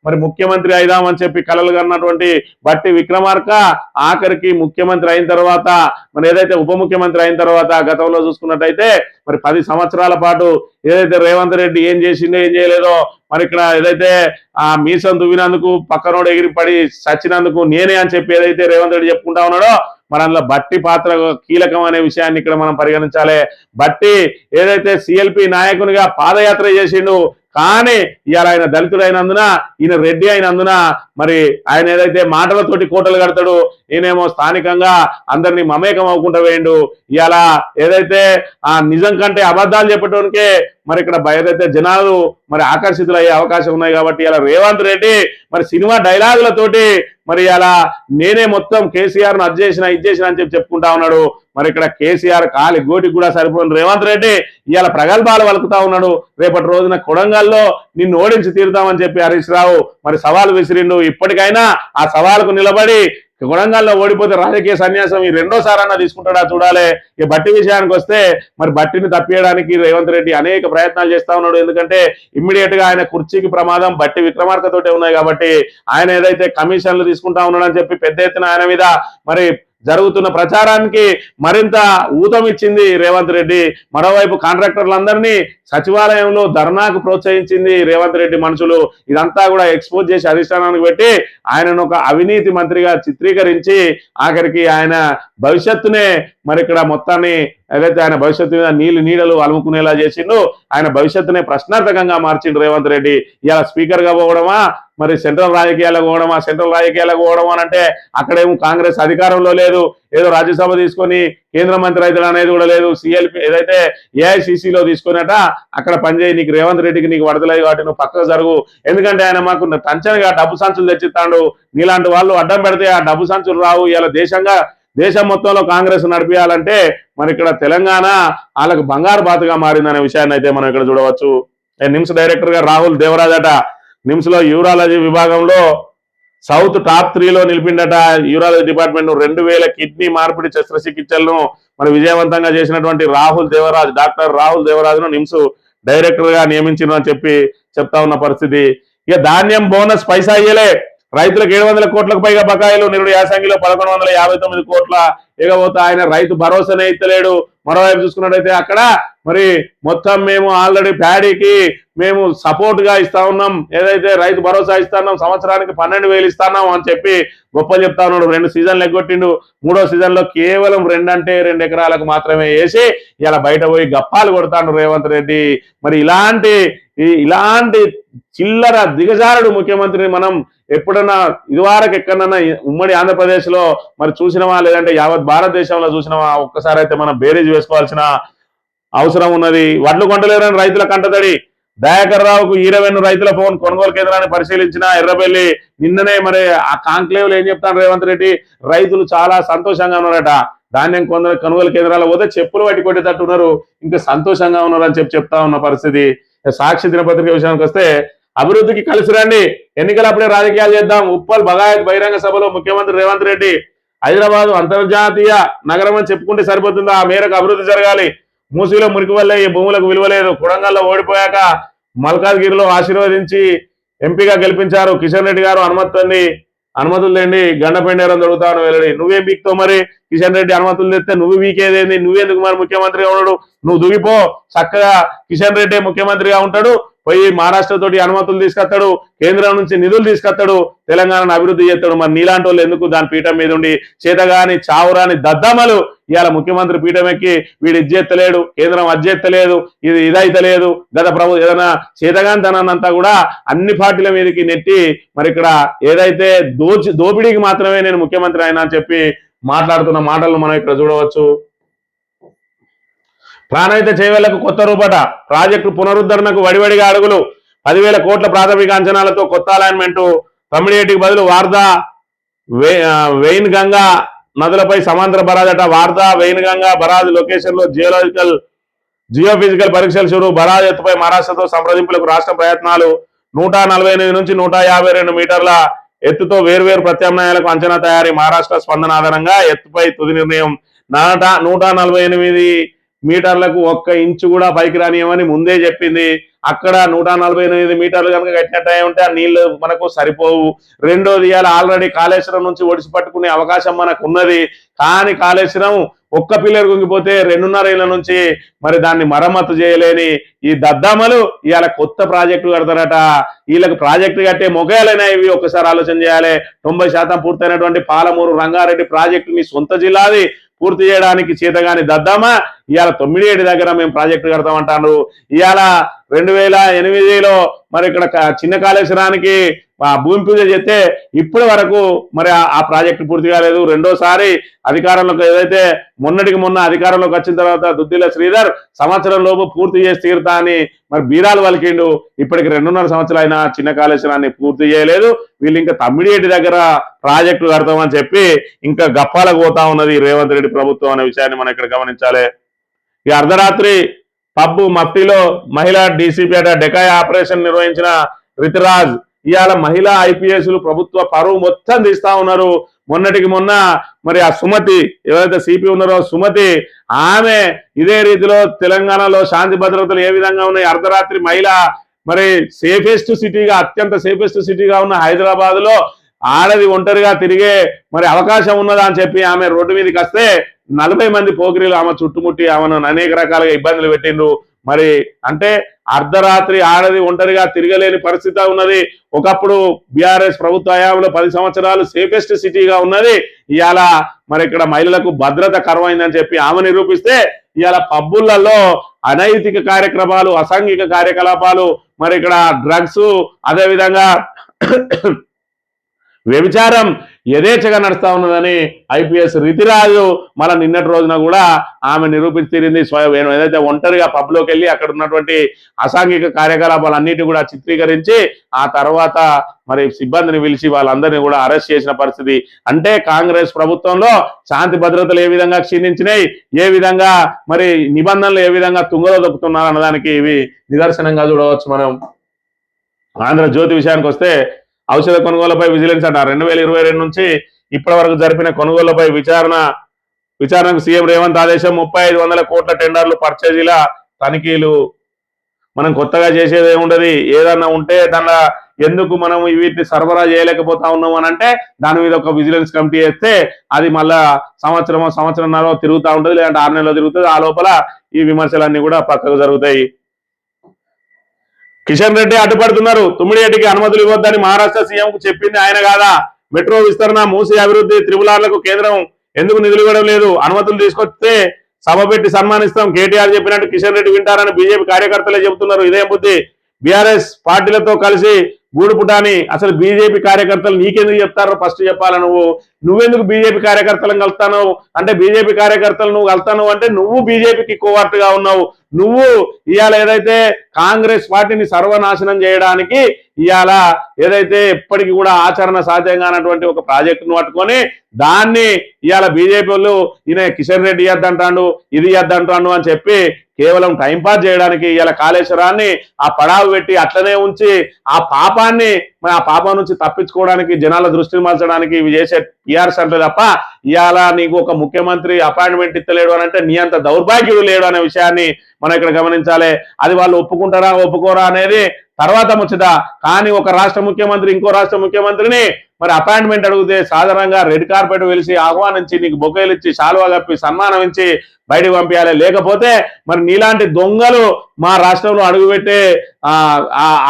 మరి ముఖ్యమంత్రి అయిదామని చెప్పి కలలు కన్నటువంటి బట్టి విక్రమార్క ఆఖరికి ముఖ్యమంత్రి అయిన తర్వాత, మరి ఏదైతే ఉప ముఖ్యమంత్రి అయిన తర్వాత గతంలో చూసుకున్నట్టయితే మరి 10 సంవత్సరాల పాటు ఏదైతే రేవంత్ రెడ్డి ఏం చేసిందో ఏం చేయలేదో, మరి ఇక్కడ ఏదైతే మీసం దువ్వినందుకు పక్కనోడు ఎగిరి పడి చచ్చినందుకు నేనే అని చెప్పి ఏదైతే రేవంత్ రెడ్డి చెప్పుకుంటా ఉన్నాడో, మరి అందులో బట్టి పాత్ర కీలకం అనే విషయాన్ని ఇక్కడ మనం పరిగణించాలి. బట్టి ఏదైతే సిఎల్పి నాయకునిగా పాదయాత్ర చేసిండు, కానీ ఇవాళ ఆయన దళితుడైనందున, ఈయన రెడ్డి అయినందున మరి ఆయన ఏదైతే మాటలతోటి కోటలు కడతాడు, ఈయనేమో స్థానికంగా అందరినీ మమేకం అవ్వకుండా వేయండు. ఇవాళ ఏదైతే నిజం కంటే అబద్ధాలు చెప్పడానికే మరి ఇక్కడ ఏదైతే జనాలు మరి ఆకర్షితులయ్యే అవకాశం ఉన్నాయి. కాబట్టి ఇలా రేవంత్ రెడ్డి మరి సినిమా డైలాగులతోటి మరి అలా నేనే మొత్తం కేసీఆర్ ను అది చేసిన ఇది చేసిన అని చెప్పి చెప్పుకుంటా ఉన్నాడు. మరి ఇక్కడ కేసీఆర్ కాలి గోటికి కూడా సరిపోయిన రేవంత్ రెడ్డి ఇవాళ ప్రగల్భాలు వలుకుతా ఉన్నాడు. రేపటి రోజున కొడంగల్లో నిన్ను ఓడించి తీరుతామని చెప్పి హరీష్ రావు మరి సవాలు విసిరిండు. ఇప్పటికైనా ఆ సవాలుకు నిలబడి కొడంగల్లో ఓడిపోతే రాజకీయ సన్యాసం ఈ 2వ అన్న తీసుకుంటాడా చూడాలి. ఈ బట్టి విషయానికి వస్తే మరి బట్టిని తప్పియడానికి రేవంత్ రెడ్డి అనేక ప్రయత్నాలు చేస్తా ఉన్నాడు. ఎందుకంటే ఇమ్మీడియట్ గా ఆయన కుర్చీకి ప్రమాదం బట్టి విక్రమార్కతోటే ఉన్నాయి. కాబట్టి ఆయన ఏదైతే కమిషన్లు తీసుకుంటా ఉన్నాడని చెప్పి పెద్ద ఎత్తున ఆయన మీద మరి జరుగుతున్న ప్రచారానికి మరింత ఊతం ఇచ్చింది రేవంత్ రెడ్డి. మరోవైపు కాంట్రాక్టర్లందరినీ సచివాలయంలో ధర్నాకు ప్రోత్సహించింది రేవంత్ రెడ్డి మనుషులు. ఇదంతా కూడా ఎక్స్పోజ్ చేసి అధిష్టానానికి పెట్టి ఆయనను ఒక అవినీతి మంత్రిగా చిత్రీకరించి ఆఖరికి ఆయన భవిష్యత్తునే మరి ఇక్కడ మొత్తాన్ని ఏదైతే ఆయన భవిష్యత్తు మీద నీడలు అలుముకునేలా చేసిండు, ఆయన భవిష్యత్తునే ప్రశ్నార్థకంగా మార్చిండు రేవంత్ రెడ్డి. ఇలా స్పీకర్ గా పోవడమా, మరి సెంట్రల్ రాజకీయాలకు పోవడమా అని అంటే అక్కడేమో కాంగ్రెస్ అధికారంలో లేదు, ఏదో రాజ్యసభ తీసుకొని కేంద్ర మంత్రి అయితే అనేది కూడా లేదు. సిఎల్పి ఏదైతే ఏఐసిసిలో తీసుకున్నట అక్కడ పనిచేయి, నీకు రేవంత్ రెడ్డికి నీకు వడదలేదు కాబట్టి నువ్వు పక్కకు జరుగు. ఎందుకంటే ఆయన మాకు టంచనగా డబ్బు సంచులు తెచ్చిస్తాడు, నీలాంటి వాళ్ళు అడ్డం పెడితే ఆ డబ్బు సంచులు రావు. ఇలా దేశం మొత్తంలో కాంగ్రెస్ నడిపించాలంటే మరి ఇక్కడ తెలంగాణ వాళ్ళకు బంగారు బాతుగా మారిందనే విషయాన్ని అయితే మనం ఇక్కడ చూడవచ్చు. నిమ్స్ డైరెక్టర్ గా రాహుల్ దేవరాజ్ అట నిమ్స్ లో యూరాలజీ విభాగంలో సౌత్ టాప్ 3లో నిలిపిండట. యూరాలజీ డిపార్ట్మెంట్ 2000 కిడ్నీ మార్పిడి శస్త్రచికిత్సలను మరి విజయవంతంగా చేసినటువంటి డాక్టర్ రాహుల్ దేవరాజ్ ను నిమ్స్ డైరెక్టర్ గా నియమించిన అని చెప్పి చెప్తా ఉన్న పరిస్థితి. ఇక ధాన్యం బోనస్ పైసా అయ్యలే, రైతులకు 700 కోట్లకు పైగా బకాయిలు, నిరుడు యాసంగిలో 1159 కోట్ల. ఇకపోతే ఆయన రైతు భరోసానే ఇస్తలేడు. మరోవైపు చూసుకున్నట్టయితే అక్కడ మరి మొత్తం మేము ఆల్రెడీ ప్యాడీకి మేము సపోర్ట్ గా ఇస్తా ఉన్నాం, ఏదైతే రైతు భరోసా ఇస్తున్నాం, సంవత్సరానికి 12,000 ఇస్తున్నాం అని చెప్పి గొప్పలు చెప్తా ఉన్నాడు. 2 సీజన్లు ఎగ్గొట్టిండు. 3వ సీజన్ లో కేవలం 2 ఎకరాలకు మాత్రమే వేసి ఇలా బయట పోయి గప్పాలు కొడతాడు రేవంత్ రెడ్డి. మరి ఇలాంటి చిల్లర దిగజారుడు ముఖ్యమంత్రిని మనం ఎప్పుడన్నా ఇదివరకు ఎక్కడన్నా ఉమ్మడి ఆంధ్రప్రదేశ్ లో మరి చూసినవా, లేదంటే యావత్ భారతదేశంలో చూసినవా? ఒక్కసారి అయితే మనం బేరీజ్ వేసుకోవాల్సిన అవసరం ఉన్నది. వడ్లు కొంటలేరని రైతుల కంటతడి. దయాకర్ రావుకు ఈరవెన్ను రైతుల ఫోన్. కొనుగోలు కేంద్రాన్ని పరిశీలించిన ఎర్రబెల్లి. నిన్ననే మరి ఆ కాంక్లేవ్లో ఏం చెప్తాను రేవంత్ రెడ్డి, రైతులు చాలా సంతోషంగా ఉన్నారట. ధాన్యం కొనుగోలు కేంద్రాలు పోతే చెప్పులు పట్టి కొట్టేటట్టున్నారు, ఇంకా సంతోషంగా ఉన్నారు అని చెప్తా ఉన్న పరిస్థితి. సాక్షి దినపత్రిక విషయానికి వస్తే, అభివృద్ధికి కలిసి రండి, ఎన్నికలప్పుడే రాజకీయాలు చేద్దాం. ఉప్పల్ బగాయత్ బహిరంగ సభలో ముఖ్యమంత్రి రేవంత్ రెడ్డి. హైదరాబాద్ అంతర్జాతీయ నగరం అని చెప్పుకుంటే సరిపోతుందా? ఆ మేరకు అభివృద్ధి జరగాలి. మూసీలో మురికి వల్ల ఈ భూములకు విలువ లేదు. కొడంగల్లో ఓడిపోయాక మల్కాజ్గిరిలో ఆశీర్వదించి ఎంపీగా గెలిపించారు. కిషన్ రెడ్డి గారు అనుమతులు తెండి గండపెండేరం దొరుకుతాను వెల్లడి. నువ్వేం బీక్తావు మరి? కిషన్ రెడ్డి అనుమతులు తెస్తే నువ్వు వీకేదేంది? నువ్వెందుకు మరి ముఖ్యమంత్రిగా ఉన్నాడు? నువ్వు దుగిపో, చక్కగా కిషన్ రెడ్డి ముఖ్యమంత్రిగా ఉంటాడు. పోయి మహారాష్ట్ర తోటి అనుమతులు తీసుకొస్తాడు, కేంద్రం నుంచి నిధులు తీసుకొస్తాడు, తెలంగాణను అభివృద్ధి చేస్తాడు. మరి నీలాంటి వాళ్ళు ఎందుకు దాని పీఠం మీద ఉండి చేతగాని చావురాని దద్దమ్మలు ఇవాళ ముఖ్యమంత్రి పీఠం ఎక్కి వీడు ఇజ్జెత్తలేడు, కేంద్రం అజ్జెత్తలేదు, ఇది ఇదైతలేదు, గత ఏదైనా చేతగాని తనంతా కూడా అన్ని పార్టీల మీదకి నెట్టి మరి ఇక్కడ ఏదైతే దోపిడీకి మాత్రమే నేను ముఖ్యమంత్రి అయినా అని చెప్పి మాట్లాడుతున్న మాటలను మనం ఇక్కడ చూడవచ్చు. ప్రాణహిత చేవేళ్లకు కొత్త రూపట. ప్రాజెక్టు పునరుద్ధరణకు వడివడిగా అడుగులు. 10,000 కోట్ల ప్రాథమిక అంచనాలతో కొత్త అలైన్మెంట్. తమిళేటికి బదులు వార్దా వెయిన్ గంగా నదులపై సమాంతర బరాజట. Wardha Wainganga barrage location లో జియోఫిజికల్ పరీక్షలు షురు. బరాజ్ ఎత్తుపై మహారాష్ట్రతో సంప్రదింపులకు రాష్ట్ర ప్రయత్నాలు. 148 నుంచి 152 మీటర్ల ఎత్తుతో వేర్వేరు ప్రత్యామ్నాయాలకు అంచనా తయారీ. మహారాష్ట్ర స్పందన ఆధారంగా ఎత్తుపై తుది నిర్ణయం. 148 మీటర్లకు 1 ఇంచు కూడా పైకి రానియమని ముందే చెప్పింది. అక్కడ 148 మీటర్లు కనుక కట్టినట్టు ఉంటే ఆ నీళ్లు మనకు సరిపోవు. రెండోది, ఇవాళ ఆల్రెడీ కాళేశ్వరం నుంచి ఒడిసి పట్టుకునే అవకాశం మనకు ఉన్నది. కానీ కాళేశ్వరం ఒక్క పిల్లర్ కుంగిపోతే 2.5 ఏళ్ల నుంచి మరి దాన్ని మరమ్మతు చేయలేని ఈ దద్దమ్మలు ఇవాళ కొత్త ప్రాజెక్టు కడతారట. వీళ్ళకి ప్రాజెక్టు కట్టే మొగయాలైనా ఇవి ఒక్కసారి ఆలోచన చేయాలి. 90% పూర్తయినటువంటి పాలమూరు రంగారెడ్డి ప్రాజెక్టు మీ సొంత జిల్లాది పూర్తి చేయడానికి చేతగాని దద్దామా ఇవాళ 9 దగ్గర మేము ప్రాజెక్టు కడతామంటారు. ఇవాళ 2008లో మరి ఇక్కడ చిన్న కాళేశ్వరానికి భూమి పూజ చేస్తే ఇప్పటి వరకు మరి ఆ ప్రాజెక్టు పూర్తి కాలేదు. రెండోసారి అధికారంలోకి ఏదైతే మొన్నటికి మొన్న అధికారంలోకి వచ్చిన తర్వాత దుద్దిల శ్రీధర్ సంవత్సరం లోపు పూర్తి చేసి తీరుతా అని మరి బీరాలు వలికిండు. ఇప్పటికి 2.5 సంవత్సరాలైనా చిన్న కాళేశ్వరాన్ని పూర్తి చేయలేదు. వీళ్ళు ఇంకా తమ్మిడియేటి దగ్గర ప్రాజెక్టు కడతామని చెప్పి ఇంకా గప్పాలకు పోతా ఉన్నది రేవంత్ రెడ్డి ప్రభుత్వం అనే విషయాన్ని మనం ఇక్కడ గమనించాలి. ఈ అర్ధరాత్రి పబ్బు మఫ్టీలో మహిళా డీసీపీ డెకాయ ఆపరేషన్ నిర్వహించిన రితిరాజ్. ఇవాళ మహిళా ఐపీఎస్లు ప్రభుత్వ పరువు మొత్తం తీస్తా ఉన్నారు. మొన్నటికి మొన్న మరి ఆ సుమతి ఎవరైతే సిపి ఉన్నారో సుమతి, ఆమె ఇదే రీతిలో తెలంగాణలో శాంతి భద్రతలు ఏ విధంగా ఉన్నాయి, అర్ధరాత్రి మహిళ మరి సేఫెస్ట్ సిటీగా అత్యంత సేఫెస్ట్ సిటీగా ఉన్న హైదరాబాద్ లో ఆడది ఒంటరిగా తిరిగే మరి అవకాశం ఉన్నదా అని చెప్పి ఆమె రోడ్డు మీదకి వస్తే 40 మంది పోకిరీలు ఆమె చుట్టుముట్టి ఆమెను అనేక రకాలుగా ఇబ్బందులు పెట్టిండ్రు. మరి అంటే అర్ధరాత్రి ఆడది ఒంటరిగా తిరగలేని పరిస్థితి ఉన్నది. ఒకప్పుడు బీఆర్ఎస్ ప్రభుత్వ హయాంలో 10 సంవత్సరాలు సేఫెస్ట్ సిటీగా ఉన్నది. ఇవాళ మరి ఇక్కడ మహిళలకు భద్రత కరువైందని చెప్పి ఆమె నిరూపిస్తే ఇవాళ పబ్బులలో అనైతిక కార్యక్రమాలు, అసాంఘిక కార్యకలాపాలు, మరి ఇక్కడ డ్రగ్స్, అదేవిధంగా వ్యభిచారం యథేచ్ఛగా నడుస్తా ఉన్నదని ఐపీఎస్ రితిరాజు మన నిన్నటి రోజున కూడా ఆమె నిరూపించి తీరింది. ఏదైతే ఒంటరిగా పబ్లోకి వెళ్ళి అక్కడ ఉన్నటువంటి అసాంఘిక కార్యకలాపాలన్నిటి కూడా చిత్రీకరించి ఆ తర్వాత మరి సిబ్బందిని పిలిచి వాళ్ళందరినీ కూడా అరెస్ట్ చేసిన పరిస్థితి. అంటే కాంగ్రెస్ ప్రభుత్వంలో శాంతి భద్రతలు ఏ విధంగా క్షీణించినాయి, ఏ విధంగా మరి నిబంధనలు ఏ విధంగా తుంగలో దొక్కుతున్నారు అన్నదానికి ఇవి నిదర్శనంగా చూడవచ్చు మనం. ఆంధ్రజ్యోతి విషయానికి వస్తే ఔషధ కొనుగోలుపై విజిలెన్స్ అంట. 2022 నుంచి ఇప్పటి వరకు జరిపిన కొనుగోళ్లపై విచారణకు సీఎం రేవంత్ ఆదేశం. 3500 కోట్ల టెండర్లు, పర్చేజీల తనిఖీలు. మనం కొత్తగా చేసేది ఏముండదు. ఏదన్నా ఉంటే దానిలో ఎందుకు మనం వీటిని సరఫరా చేయలేకపోతా ఉన్నాం అని అంటే దాని మీద ఒక విజిలెన్స్ కమిటీ వేస్తే అది మళ్ళా సంవత్సరంన్నర తిరుగుతూ ఉంటుంది, లేదంటే 6 నెలలు తిరుగుతుంది. ఆ లోపల ఈ విమర్శలన్నీ కూడా పక్కకు జరుగుతాయి. కిషన్ రెడ్డి అడ్డుపడుతున్నారు. తుమ్మిడియేటికి అనుమతులు ఇవ్వద్దని మహారాష్ట్ర సీఎంకు చెప్పింది ఆయన కాదా? మెట్రో విస్తరణ, మూసీ అభివృద్ధి, త్రిపులార్లకు కేంద్రం ఎందుకు నిధులు ఇవ్వడం లేదు? అనుమతులు తీసుకొస్తే సభ పెట్టి సన్మానిస్తాం. కేటీఆర్ చెప్పినట్టు కిషన్ రెడ్డి వింటారని బీజేపీ కార్యకర్తలే చెబుతున్నారు. ఇదే బుద్ధి బీఆర్ఎస్ పార్టీలతో కలిసి గూడుపుటాని అసలు బీజేపీ కార్యకర్తలు నీకెందుకు చెప్తారో ఫస్ట్ చెప్పాలి. నువ్వెందుకు బీజేపీ కార్యకర్తలను కలుస్తావు అంటే, బీజేపీ కార్యకర్తలు నువ్వు కలుస్తావు అంటే నువ్వు బీజేపీకి కోవర్ట్గా ఉన్నావు. నువ్వు ఇవాళ ఏదైతే కాంగ్రెస్ పార్టీని సర్వనాశనం చేయడానికి ఇవాళ ఏదైతే ఎప్పటికీ కూడా ఆచరణ సాధ్యంగా అన్నటువంటి ఒక ప్రాజెక్టును పట్టుకొని దాన్ని ఇవాళ బీజేపీ వాళ్ళు ఈయన కిషన్ రెడ్డి ఇద్దంటాడు, ఇది ఇద్దంటాడు అని చెప్పి కేవలం టైంపాస్ చేయడానికి ఇవాళ కాళేశ్వరాన్ని ఆ పడావు పెట్టి అట్లనే ఉంచి ఆ పాపాన్ని ఆ పాపం నుంచి తప్పించుకోవడానికి జనాల దృష్టిని మార్చడానికి ఇవి చేసే టీఆర్ఎస్ అంటే తప్ప ఇవాళ నీకు ఒక ముఖ్యమంత్రి అపాయింట్మెంట్ ఇస్తలేడు అని అంటే నీ అంత దౌర్భాగ్యుడు లేడు అనే విషయాన్ని మనం ఇక్కడ గమనించాలి. అది వాళ్ళు ఒప్పుకుంటారా ఒప్పుకోరా అనేది తర్వాత ముచ్చట. కానీ ఒక రాష్ట్ర ముఖ్యమంత్రి ఇంకో రాష్ట్ర ముఖ్యమంత్రిని మరి అపాయింట్మెంట్ అడిగితే సాధారణంగా రెడ్ కార్పెట్ వెలిసి ఆహ్వానించి నీకు బొకేలు ఇచ్చి శాలువా కప్పి సన్మానం ఇచ్చి బయటకు పంపించాలి. లేకపోతే మరి నీలాంటి దొంగలు మా రాష్ట్రంలో అడుగుపెట్టే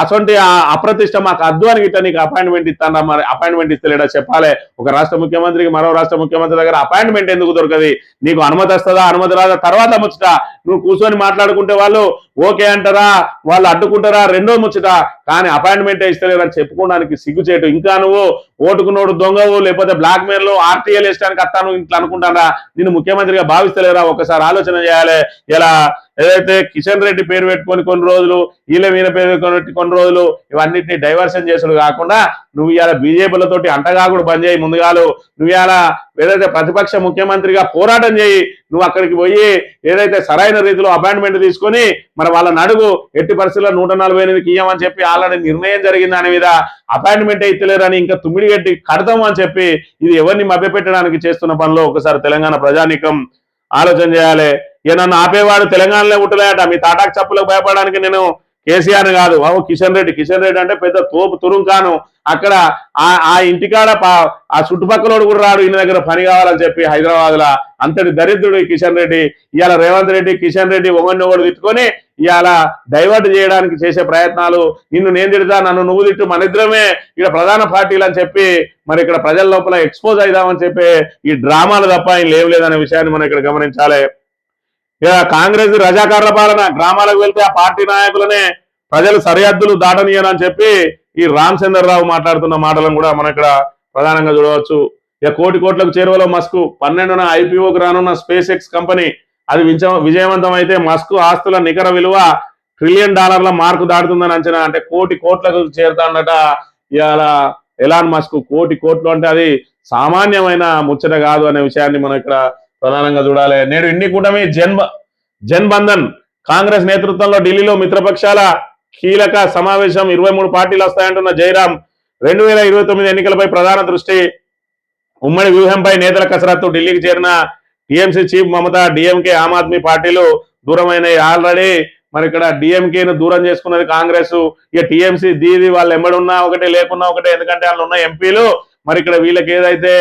అసొంటి అప్రతిష్ట మాకు అద్దు అని గిట్ట నీకు అపాయింట్మెంట్ ఇస్తానా, మరి అపాయింట్మెంట్ ఇస్తలేడా చెప్పాలి. ఒక రాష్ట్ర ముఖ్యమంత్రికి మరో రాష్ట్ర ముఖ్యమంత్రి దగ్గర అపాయింట్మెంట్ ఎందుకు దొరకది? నీకు అనుమతి వస్తుందా అనుమతి రాదా తర్వాత ముచ్చట. నువ్వు కూర్చొని మాట్లాడుకుంటే వాళ్ళు ఓకే అంటారా, వాళ్ళు అడ్డుకుంటారా రెండో ముచ్చట. కానీ అపాయింట్మెంట్ ఇస్తలేరని చెప్పుకోవడానికి సిగ్గుచేటు. ఇంకా నువ్వు ఓటుకున్నోడు దొంగవు లేకపోతే బ్లాక్ మెయిల్ ఆర్టీఎల్ వేయడానికి వస్తాను ఇంట్లో అనుకుంటారా? నేను ముఖ్యమంత్రిగా భావిస్తలేరా? ఒకసారి ఆలోచన చేయాలి. ఇలా ఏదైతే కిషన్ రెడ్డి పేరు పెట్టుకొని కొన్ని రోజులు, వీళ్ళ మీద పేరు పెట్టుకొని కొన్ని రోజులు ఇవన్నిటిని డైవర్షన్ చేసుడు కాకుండా నువ్వు ఇవాళ బీజేపీలతోటి అంటగాగుడు బంద్ చేయి. ముందుగాలు నువ్వు ఇవాళ ఏదైతే ప్రతిపక్ష ముఖ్యమంత్రిగా పోరాటం చేయి. నువ్వు అక్కడికి పోయి ఏదైతే సరైన రీతిలో అపాయింట్మెంట్ తీసుకొని మరి వాళ్ళని అడుగు. ఎట్టి పరిస్థితుల్లో 148కి ఇయ్యమని చెప్పి ఆల్రెడీ నిర్ణయం జరిగింది. దాని మీద అపాయింట్మెంట్ ఇస్తలేరని ఇంకా తుమ్మిడి గట్టి కడతాము అని చెప్పి ఇది ఎవరిని మభ్యపెట్టడానికి చేస్తున్న పనిలో ఒకసారి తెలంగాణ ప్రజానీకం ఆలోచన చేయాలి. ఇక నన్ను ఆపేవాడు తెలంగాణలో పుట్టలేట. మీ తాటాకు చప్పులకు భయపడడానికి నేను కేసీఆర్ కాదు, కిషన్ రెడ్డి అంటే పెద్ద తోపు తురుంకాను. అక్కడ ఆ ఇంటికాడ ఆ చుట్టుపక్కల కూడా రాడు, ఈయన దగ్గర పని కావాలని చెప్పి హైదరాబాద్ లా అంతటి దరిద్రుడు కిషన్ రెడ్డి. ఇవాళ రేవంత్ రెడ్డి కిషన్ రెడ్డి ఒకరిని తిట్టుకొని ఇవాళ డైవర్ట్ చేయడానికి చేసే ప్రయత్నాలు. నిన్ను నేను తిడతా, నన్ను నువ్వు తిట్టు, మన ఇద్దరమే ఇక్కడ ప్రధాన పార్టీలు అని చెప్పి మరి ఇక్కడ ప్రజల లోపల ఎక్స్పోజ్ అయిదామని చెప్పి ఈ డ్రామాలు తప్ప ఆయన లేవులేదనే విషయాన్ని మనం ఇక్కడ గమనించాలి. ఇక కాంగ్రెస్ రజాకారుల పాలన, గ్రామాలకు వెళ్తే ఆ పార్టీ నాయకులనే ప్రజలు సరిహద్దులు దాటనీయనని చెప్పి ఈ రామచంద్రరావు మాట్లాడుతున్న మాటలను కూడా మనం ఇక్కడ ప్రధానంగా చూడవచ్చు. ఇక కోట్లకు చేరువలో మస్క్ 12న ఐపీఓకి రానున్న స్పేస్ ఎక్స్ కంపెనీ అది విజయవంతం అయితే మస్క్ ఆస్తుల నికర విలువ $1 ట్రిలియన్ మార్కు దాటుతుందని అంచనా. అంటే కోట్లకు చేరుతాడట ఇవాళ ఎలాన్ మస్క్. కోట్లు అంటే అది సామాన్యమైన ముచ్చట కాదు అనే విషయాన్ని మనం ఇక్కడ ప్రధానంగా చూడాలి. నేడు ఇండి కూటమి జన్ బంధన్ కాంగ్రెస్ నేతృత్వంలో ఢిల్లీలో మిత్రపక్షాల కీలక సమావేశం. 23 పార్టీలు వస్తాయంటున్న జయరాం. 2029 ఎన్నికలపై ప్రధాన దృష్టి. ఉమ్మడి వ్యూహంపై నేతల కసరత్తు. ఢిల్లీకి చేరిన TMC chief Mamata. DMK Aam Aadmi పార్టీలు దూరమైనవి. ఆల్రెడీ మరి ఇక్కడ డిఎంకేను దూరం చేసుకున్నది కాంగ్రెస్. ఇక టీఎంసీ దీది వాళ్ళు ఎంబడున్నా ఒకటే లేకున్నా ఒకటే, ఎందుకంటే వాళ్ళు ఉన్న ఎంపీలు మరి ఇక్కడ వీళ్ళకి ఏదైతే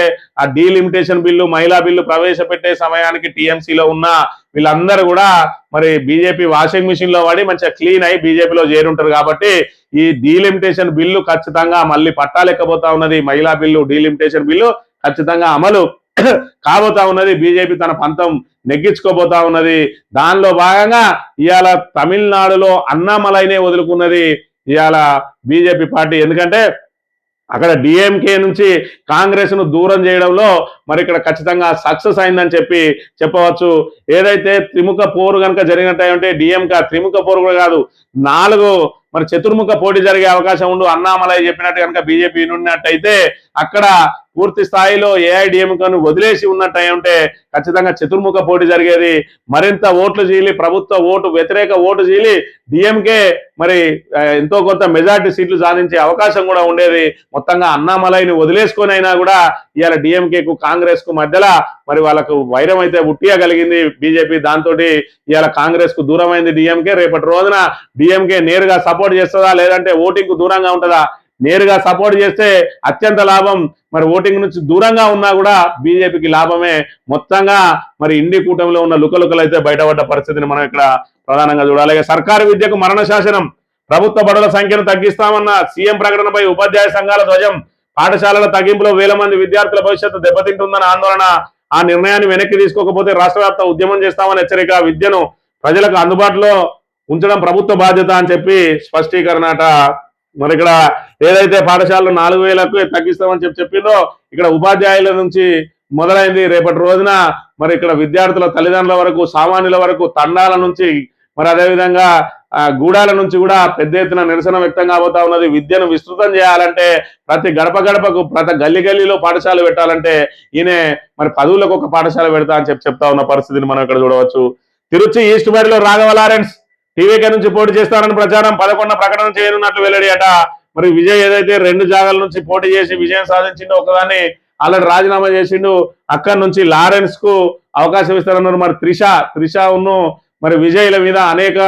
ఆ డీలిమిటేషన్ బిల్లు మహిళా బిల్లు ప్రవేశపెట్టే సమయానికి టీఎంసీలో ఉన్న వీళ్ళందరూ కూడా మరి బీజేపీ వాషింగ్ మిషన్ లో పడి మంచిగా క్లీన్ అయి బీజేపీలో చేరుంటారు. కాబట్టి ఈ డీలిమిటేషన్ బిల్లు ఖచ్చితంగా మళ్ళీ పట్టాలెక్కబోతా ఉన్నది. మహిళా బిల్లు డీలిమిటేషన్ బిల్లు ఖచ్చితంగా అమలు కాబోతా ఉన్నది. బీజేపీ తన పంతం నెగ్గించుకోబోతా ఉన్నది. దానిలో భాగంగా ఇవాళ తమిళనాడులో అన్నామలైనే వదులుకున్నది ఇవాళ బీజేపీ పార్టీ. ఎందుకంటే అక్కడ డిఎంకే నుంచి కాంగ్రెస్ ను దూరం చేయడంలో మరి ఇక్కడ ఖచ్చితంగా సక్సెస్ అయిందని చెప్పవచ్చు. ఏదైతే త్రిముఖ పోరు కనుక జరిగినట్టే డిఎంకే త్రిముఖ పోరు కూడా కాదు, 4 మరి చతుర్ముఖ పోటీ జరిగే అవకాశం ఉండు. అన్నామలై చెప్పినట్టు కనుక బీజేపీ ఉన్నట్టయితే అక్కడ పూర్తి స్థాయిలో ఏఐడిఎంకేను వదిలేసి ఉన్నట్టే ఖచ్చితంగా చతుర్ముఖ పోటీ జరిగేది. మరింత ఓట్లు చీలి ప్రభుత్వ ఓటు వ్యతిరేక ఓటు చీలి డిఎంకే మరి ఎంతో కొంత మెజార్టీ సీట్లు సాధించే అవకాశం కూడా ఉండేది. మొత్తంగా అన్నామలైని వదిలేసుకొని అయినా కూడా ఇవాళ డిఎంకేకు కాంగ్రెస్ కు మధ్యలో మరి వాళ్ళకు వైరం అయితే ఉట్టియగలిగింది బీజేపీ. దాంతో ఇవాళ కాంగ్రెస్ కు దూరమైంది డిఎంకే. రేపటి రోజున డిఎంకే నేరుగా సపోర్ట్ చేస్తుందా లేదంటే ఓటింగ్ కు దూరంగా ఉంటుందా? నేరుగా సపోర్ట్ చేస్తే అత్యంత లాభం. మరి ఓటింగ్ నుంచి దూరంగా ఉన్నా కూడా బీజేపీకి లాభమే. మొత్తంగా మరి ఇండి కూటమిలో ఉన్న లుకలుకలు అయితే బయటపడ్డ పరిస్థితిని మనం ఇక్కడ ప్రధానంగా చూడాలి. సర్కారు విద్యకు మరణ శాసనం. ప్రభుత్వ బడుల సంఖ్యను తగ్గిస్తామన్న సీఎం ప్రకటనపై ఉపాధ్యాయ సంఘాల ధ్వజం. పాఠశాలల తగ్గింపులో వేల మంది విద్యార్థుల భవిష్యత్తు దెబ్బతింటుందన్న ఆందోళన. ఆ నిర్ణయాన్ని వెనక్కి తీసుకోకపోతే రాష్ట్ర వ్యాప్త ఉద్యమం చేస్తామని హెచ్చరిక. విద్యను ప్రజలకు అందుబాటులో ఉంచడం ప్రభుత్వ బాధ్యత అని చెప్పి స్పష్టీకరణ అట. మరి ఇక్కడ ఏదైతే పాఠశాలలో 4,000కు తగ్గిస్తామని చెప్పిందో ఇక్కడ ఉపాధ్యాయుల నుంచి మొదలైంది. రేపటి రోజున మరి ఇక్కడ విద్యార్థుల తల్లిదండ్రుల వరకు, సామాన్యుల వరకు, తండాల నుంచి, మరి అదేవిధంగా గూడాల నుంచి కూడా పెద్ద ఎత్తున నిరసన వ్యక్తం కాబోతా ఉన్నది. విద్యను విస్తృతం చేయాలంటే ప్రతి గడప గడపకు, ప్రతి గల్లీ గల్లీలో పాఠశాల పెట్టాలంటే ఈయన మరి 10లకు ఒక పాఠశాల పెడతా అని చెప్తా ఉన్న పరిస్థితిని మనం ఇక్కడ చూడవచ్చు. తిరుచి ఈస్ట్ బరిలో రాఘవ లారెన్స్ టీవీకే నుంచి పోటీ చేస్తారని ప్రచారం 11న ప్రకటన చేయనున్నట్లు వెల్లడి అట. మరి విజయ్ ఏదైతే 2 జాగాల నుంచి పోటీ చేసి విజయం సాధించిండో ఒకదాన్ని ఆల్రెడీ రాజీనామా చేసిండు. అక్కడి నుంచి లారెన్స్ కు అవకాశం ఇస్తారన్నారు. మరి త్రిష ఉన్ను మరి విజయ్ల మీద అనేక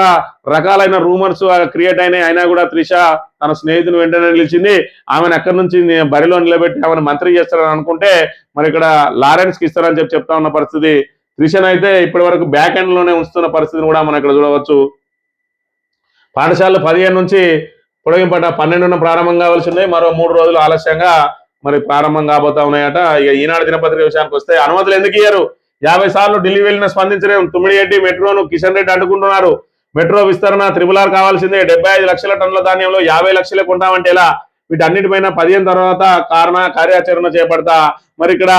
రకాలైన రూమర్స్ క్రియేట్ అయినాయి. అయినా కూడా త్రిష తన స్నేహితుని వెంటనే నిలిచింది. ఆమెను అక్కడి నుంచి బరిలో నిలబెట్టి ఆమెను మంత్రి చేస్తారని అనుకుంటే మరి ఇక్కడ లారెన్స్ కి ఇస్తారని చెప్తా ఉన్న పరిస్థితి. త్రిషను అయితే ఇప్పటి వరకు బ్యాక్ ఎండ్ లోనే ఉంచుతున్న పరిస్థితిని కూడా మనం ఇక్కడ చూడవచ్చు. పాఠశాలలు 15 నుంచి పొడిగింపట 12న ప్రారంభం కావాల్సిందే. మరో 3 రోజులు ఆలస్యంగా మరి ప్రారంభం కాబోతా ఉన్నాయట. ఇక ఈనాడు దినపత్రిక విషయానికి వస్తే అనుమతులు ఎందుకు ఇయ్యారు? 50 సార్లు ఢిల్లీ వెళ్ళిన స్పందించలే. తుమ్మిడిరెడ్డి మెట్రోను కిషన్ రెడ్డి అడ్డుకుంటున్నారు. మెట్రో విస్తరణ RRR కావాల్సిందే. 75 లక్షల టన్నుల ధాన్యంలో 50 లక్షలే కొంటామంటే ఎలా? వీటన్నిటిపైన 15 తర్వాత కార్యాచరణ చేపడతా. మరి ఇక్కడ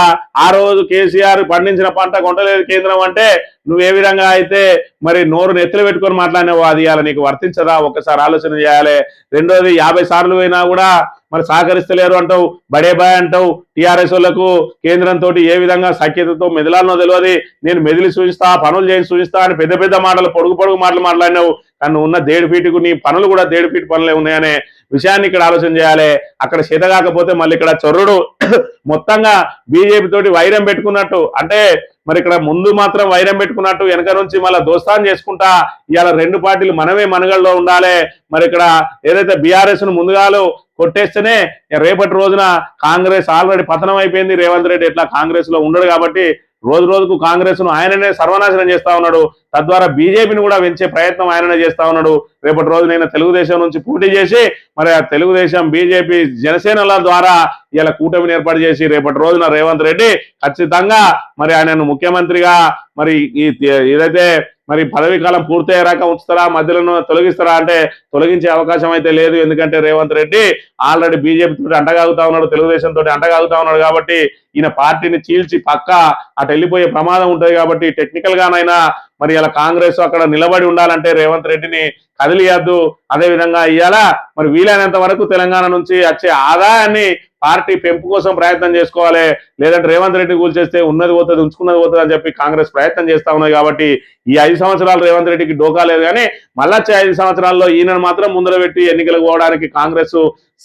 ఆ రోజు కేసీఆర్ పండించిన పంట కొంటలేదు కేంద్రం అంటే నువ్వు ఏ విధంగా అయితే మరి నోరు నెత్తులు పెట్టుకొని మాట్లాడినావో అది ఇవాళ నీకు వర్తించదా? ఒక్కసారి ఆలోచన చేయాలి. రెండోది 50 సార్లు అయినా కూడా మరి సహకరిస్తలేరు అంటావు, బడే బాయ్ అంటావు. టీఆర్ఎస్ వాళ్ళకు కేంద్రంతో ఏ విధంగా సఖ్యతతో మెదలాలనో తెలియదు. నేను మెదిలి సూచిస్తా, పనులు చేసి సూచిస్తా అని పెద్ద పెద్ద మాటలు, పొడుగు మాటలు మాట్లాడినావు. కానీ ఉన్న 1.5 ఫీటుకు నీ పనులు కూడా 1.5 ఫీట్ పనులే ఉన్నాయనే విషయాన్ని ఇక్కడ ఆలోచన చేయాలి. అక్కడ చేత కాకపోతే మళ్ళీ ఇక్కడ చొర్రుడు మొత్తంగా బీజేపీ తోటి వైరం పెట్టుకున్నట్టు, అంటే మరి ఇక్కడ ముందు మాత్రం వైరం పెట్టుకున్నట్టు వెనక నుంచి మళ్ళీ దోస్తాన్ చేసుకుంటా ఇవాళ 2 పార్టీలు మనమే మనుగడలో ఉండాలి. మరి ఇక్కడ ఏదైతే బీఆర్ఎస్ ను ముందుగాలు కొట్టేస్తేనే రేపటి రోజున కాంగ్రెస్ ఆల్రెడీ పతనం అయిపోయింది. రేవంత్ రెడ్డి ఎట్లా కాంగ్రెస్ లో ఉండడు కాబట్టి రోజు రోజుకు కాంగ్రెస్ ను ఆయననే సర్వనాశనం చేస్తా ఉన్నాడు. తద్వారా బీజేపీని కూడా పెంచే ప్రయత్నం ఆయననే చేస్తా ఉన్నాడు. రేపటి రోజు నేను తెలుగుదేశం నుంచి పోటీ చేసి మరి ఆ తెలుగుదేశం, బీజేపీ, జనసేనల ద్వారా ఇలా కూటమిని ఏర్పాటు చేసి రేపటి రోజున రేవంత్ రెడ్డి ఖచ్చితంగా మరి ఆయనను ముఖ్యమంత్రిగా మరి ఏదైతే మరి పదవీ కాలం పూర్తయ్యాక ఉంచుతారా, మధ్యలో తొలగిస్తారా అంటే తొలగించే అవకాశం అయితే లేదు. ఎందుకంటే రేవంత్ రెడ్డి ఆల్రెడీ బీజేపీ తోటి అంటగాగుతా ఉన్నాడు, తెలుగుదేశం తోటి అంటగాగుతా ఉన్నాడు. కాబట్టి ఈయన పార్టీని చీల్చి పక్క అటు వెళ్ళిపోయే ప్రమాదం ఉంటుంది. కాబట్టి టెక్నికల్ గానైనా మరి ఇలా కాంగ్రెస్ అక్కడ నిలబడి ఉండాలంటే రేవంత్ రెడ్డిని కదిలియద్దు. అదేవిధంగా ఇవాళ మరి వీలైనంత వరకు తెలంగాణ నుంచి వచ్చే ఆదాయాన్ని పార్టీ పెంపు కోసం ప్రయత్నం చేసుకోవాలి. లేదంటే రేవంత్ రెడ్డి కూల్చేస్తే ఉన్నది పోతుంది, ఉంచుకున్నది పోతుంది అని చెప్పి కాంగ్రెస్ ప్రయత్నం చేస్తా ఉన్నది. కాబట్టి ఈ 5 సంవత్సరాలు రేవంత్ రెడ్డికి డోకా లేదు. కానీ మళ్ళీ 5 సంవత్సరాల్లో ఈయనను మాత్రం ముందర పెట్టి ఎన్నికలకు పోవడానికి కాంగ్రెస్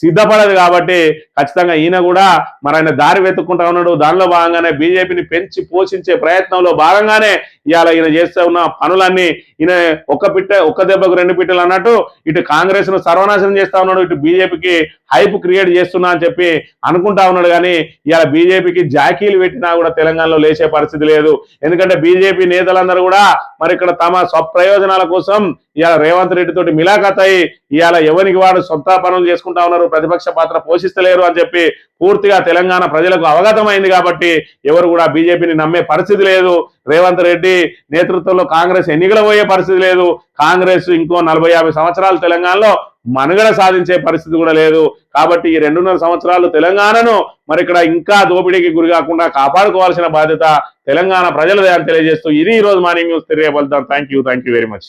సిద్ధపడదు. కాబట్టి ఖచ్చితంగా ఈయన కూడా మరి ఆయన దారి వెతుక్కుంటా ఉన్నాడు. దానిలో భాగంగానే బీజేపీని పెంచి పోషించే ప్రయత్నంలో భాగంగానే ఇవాళ ఈయన చేస్తూ ఉన్న పనులన్నీ ఈయన ఒక్క దెబ్బకు 2 పిట్టలు అన్నట్టు ఇటు కాంగ్రెస్ ను సర్వనాశనం చేస్తా ఉన్నాడు, ఇటు బీజేపీకి హైప్ క్రియేట్ చేస్తున్నా అని చెప్పి అనుకుంటా ఉన్నాడు. కానీ ఇవాళ బీజేపీకి జాకీలు పెట్టినా కూడా తెలంగాణలో లేచే పరిస్థితి లేదు. ఎందుకంటే బీజేపీ నేతలందరూ కూడా మరి ఇక్కడ తమ స్వప్రయోజనాల కోసం ఇవాళ రేవంత్ రెడ్డి తోటి మిలాఖత్ అయి ఇవాళ ఎవరికి వాడు సొంత పనులు చేసుకుంటా ఉన్నారు, ప్రతిపక్ష పాత్ర పోషిస్తలేరు అని చెప్పి పూర్తిగా తెలంగాణ ప్రజలకు అవగతమైంది. కాబట్టి ఎవరు కూడా బీజేపీని నమ్మే పరిస్థితి లేదు. రేవంత్ రెడ్డి నేతృత్వంలో కాంగ్రెస్ ఎన్నికలు పోయే పరిస్థితి లేదు. కాంగ్రెస్ ఇంకో 40-50 సంవత్సరాలు తెలంగాణలో మనుగడ సాధించే పరిస్థితి కూడా లేదు. కాబట్టి ఈ 2.5 సంవత్సరాలు తెలంగాణను మరి ఇక్కడ ఇంకా దోపిడీకి గురి కాకుండా కాపాడుకోవాల్సిన బాధ్యత తెలంగాణ ప్రజలదే అని తెలియజేస్తూ ఇది ఈ రోజు మార్నింగ్ న్యూస్. తెలియబడతాం. Thank you very much.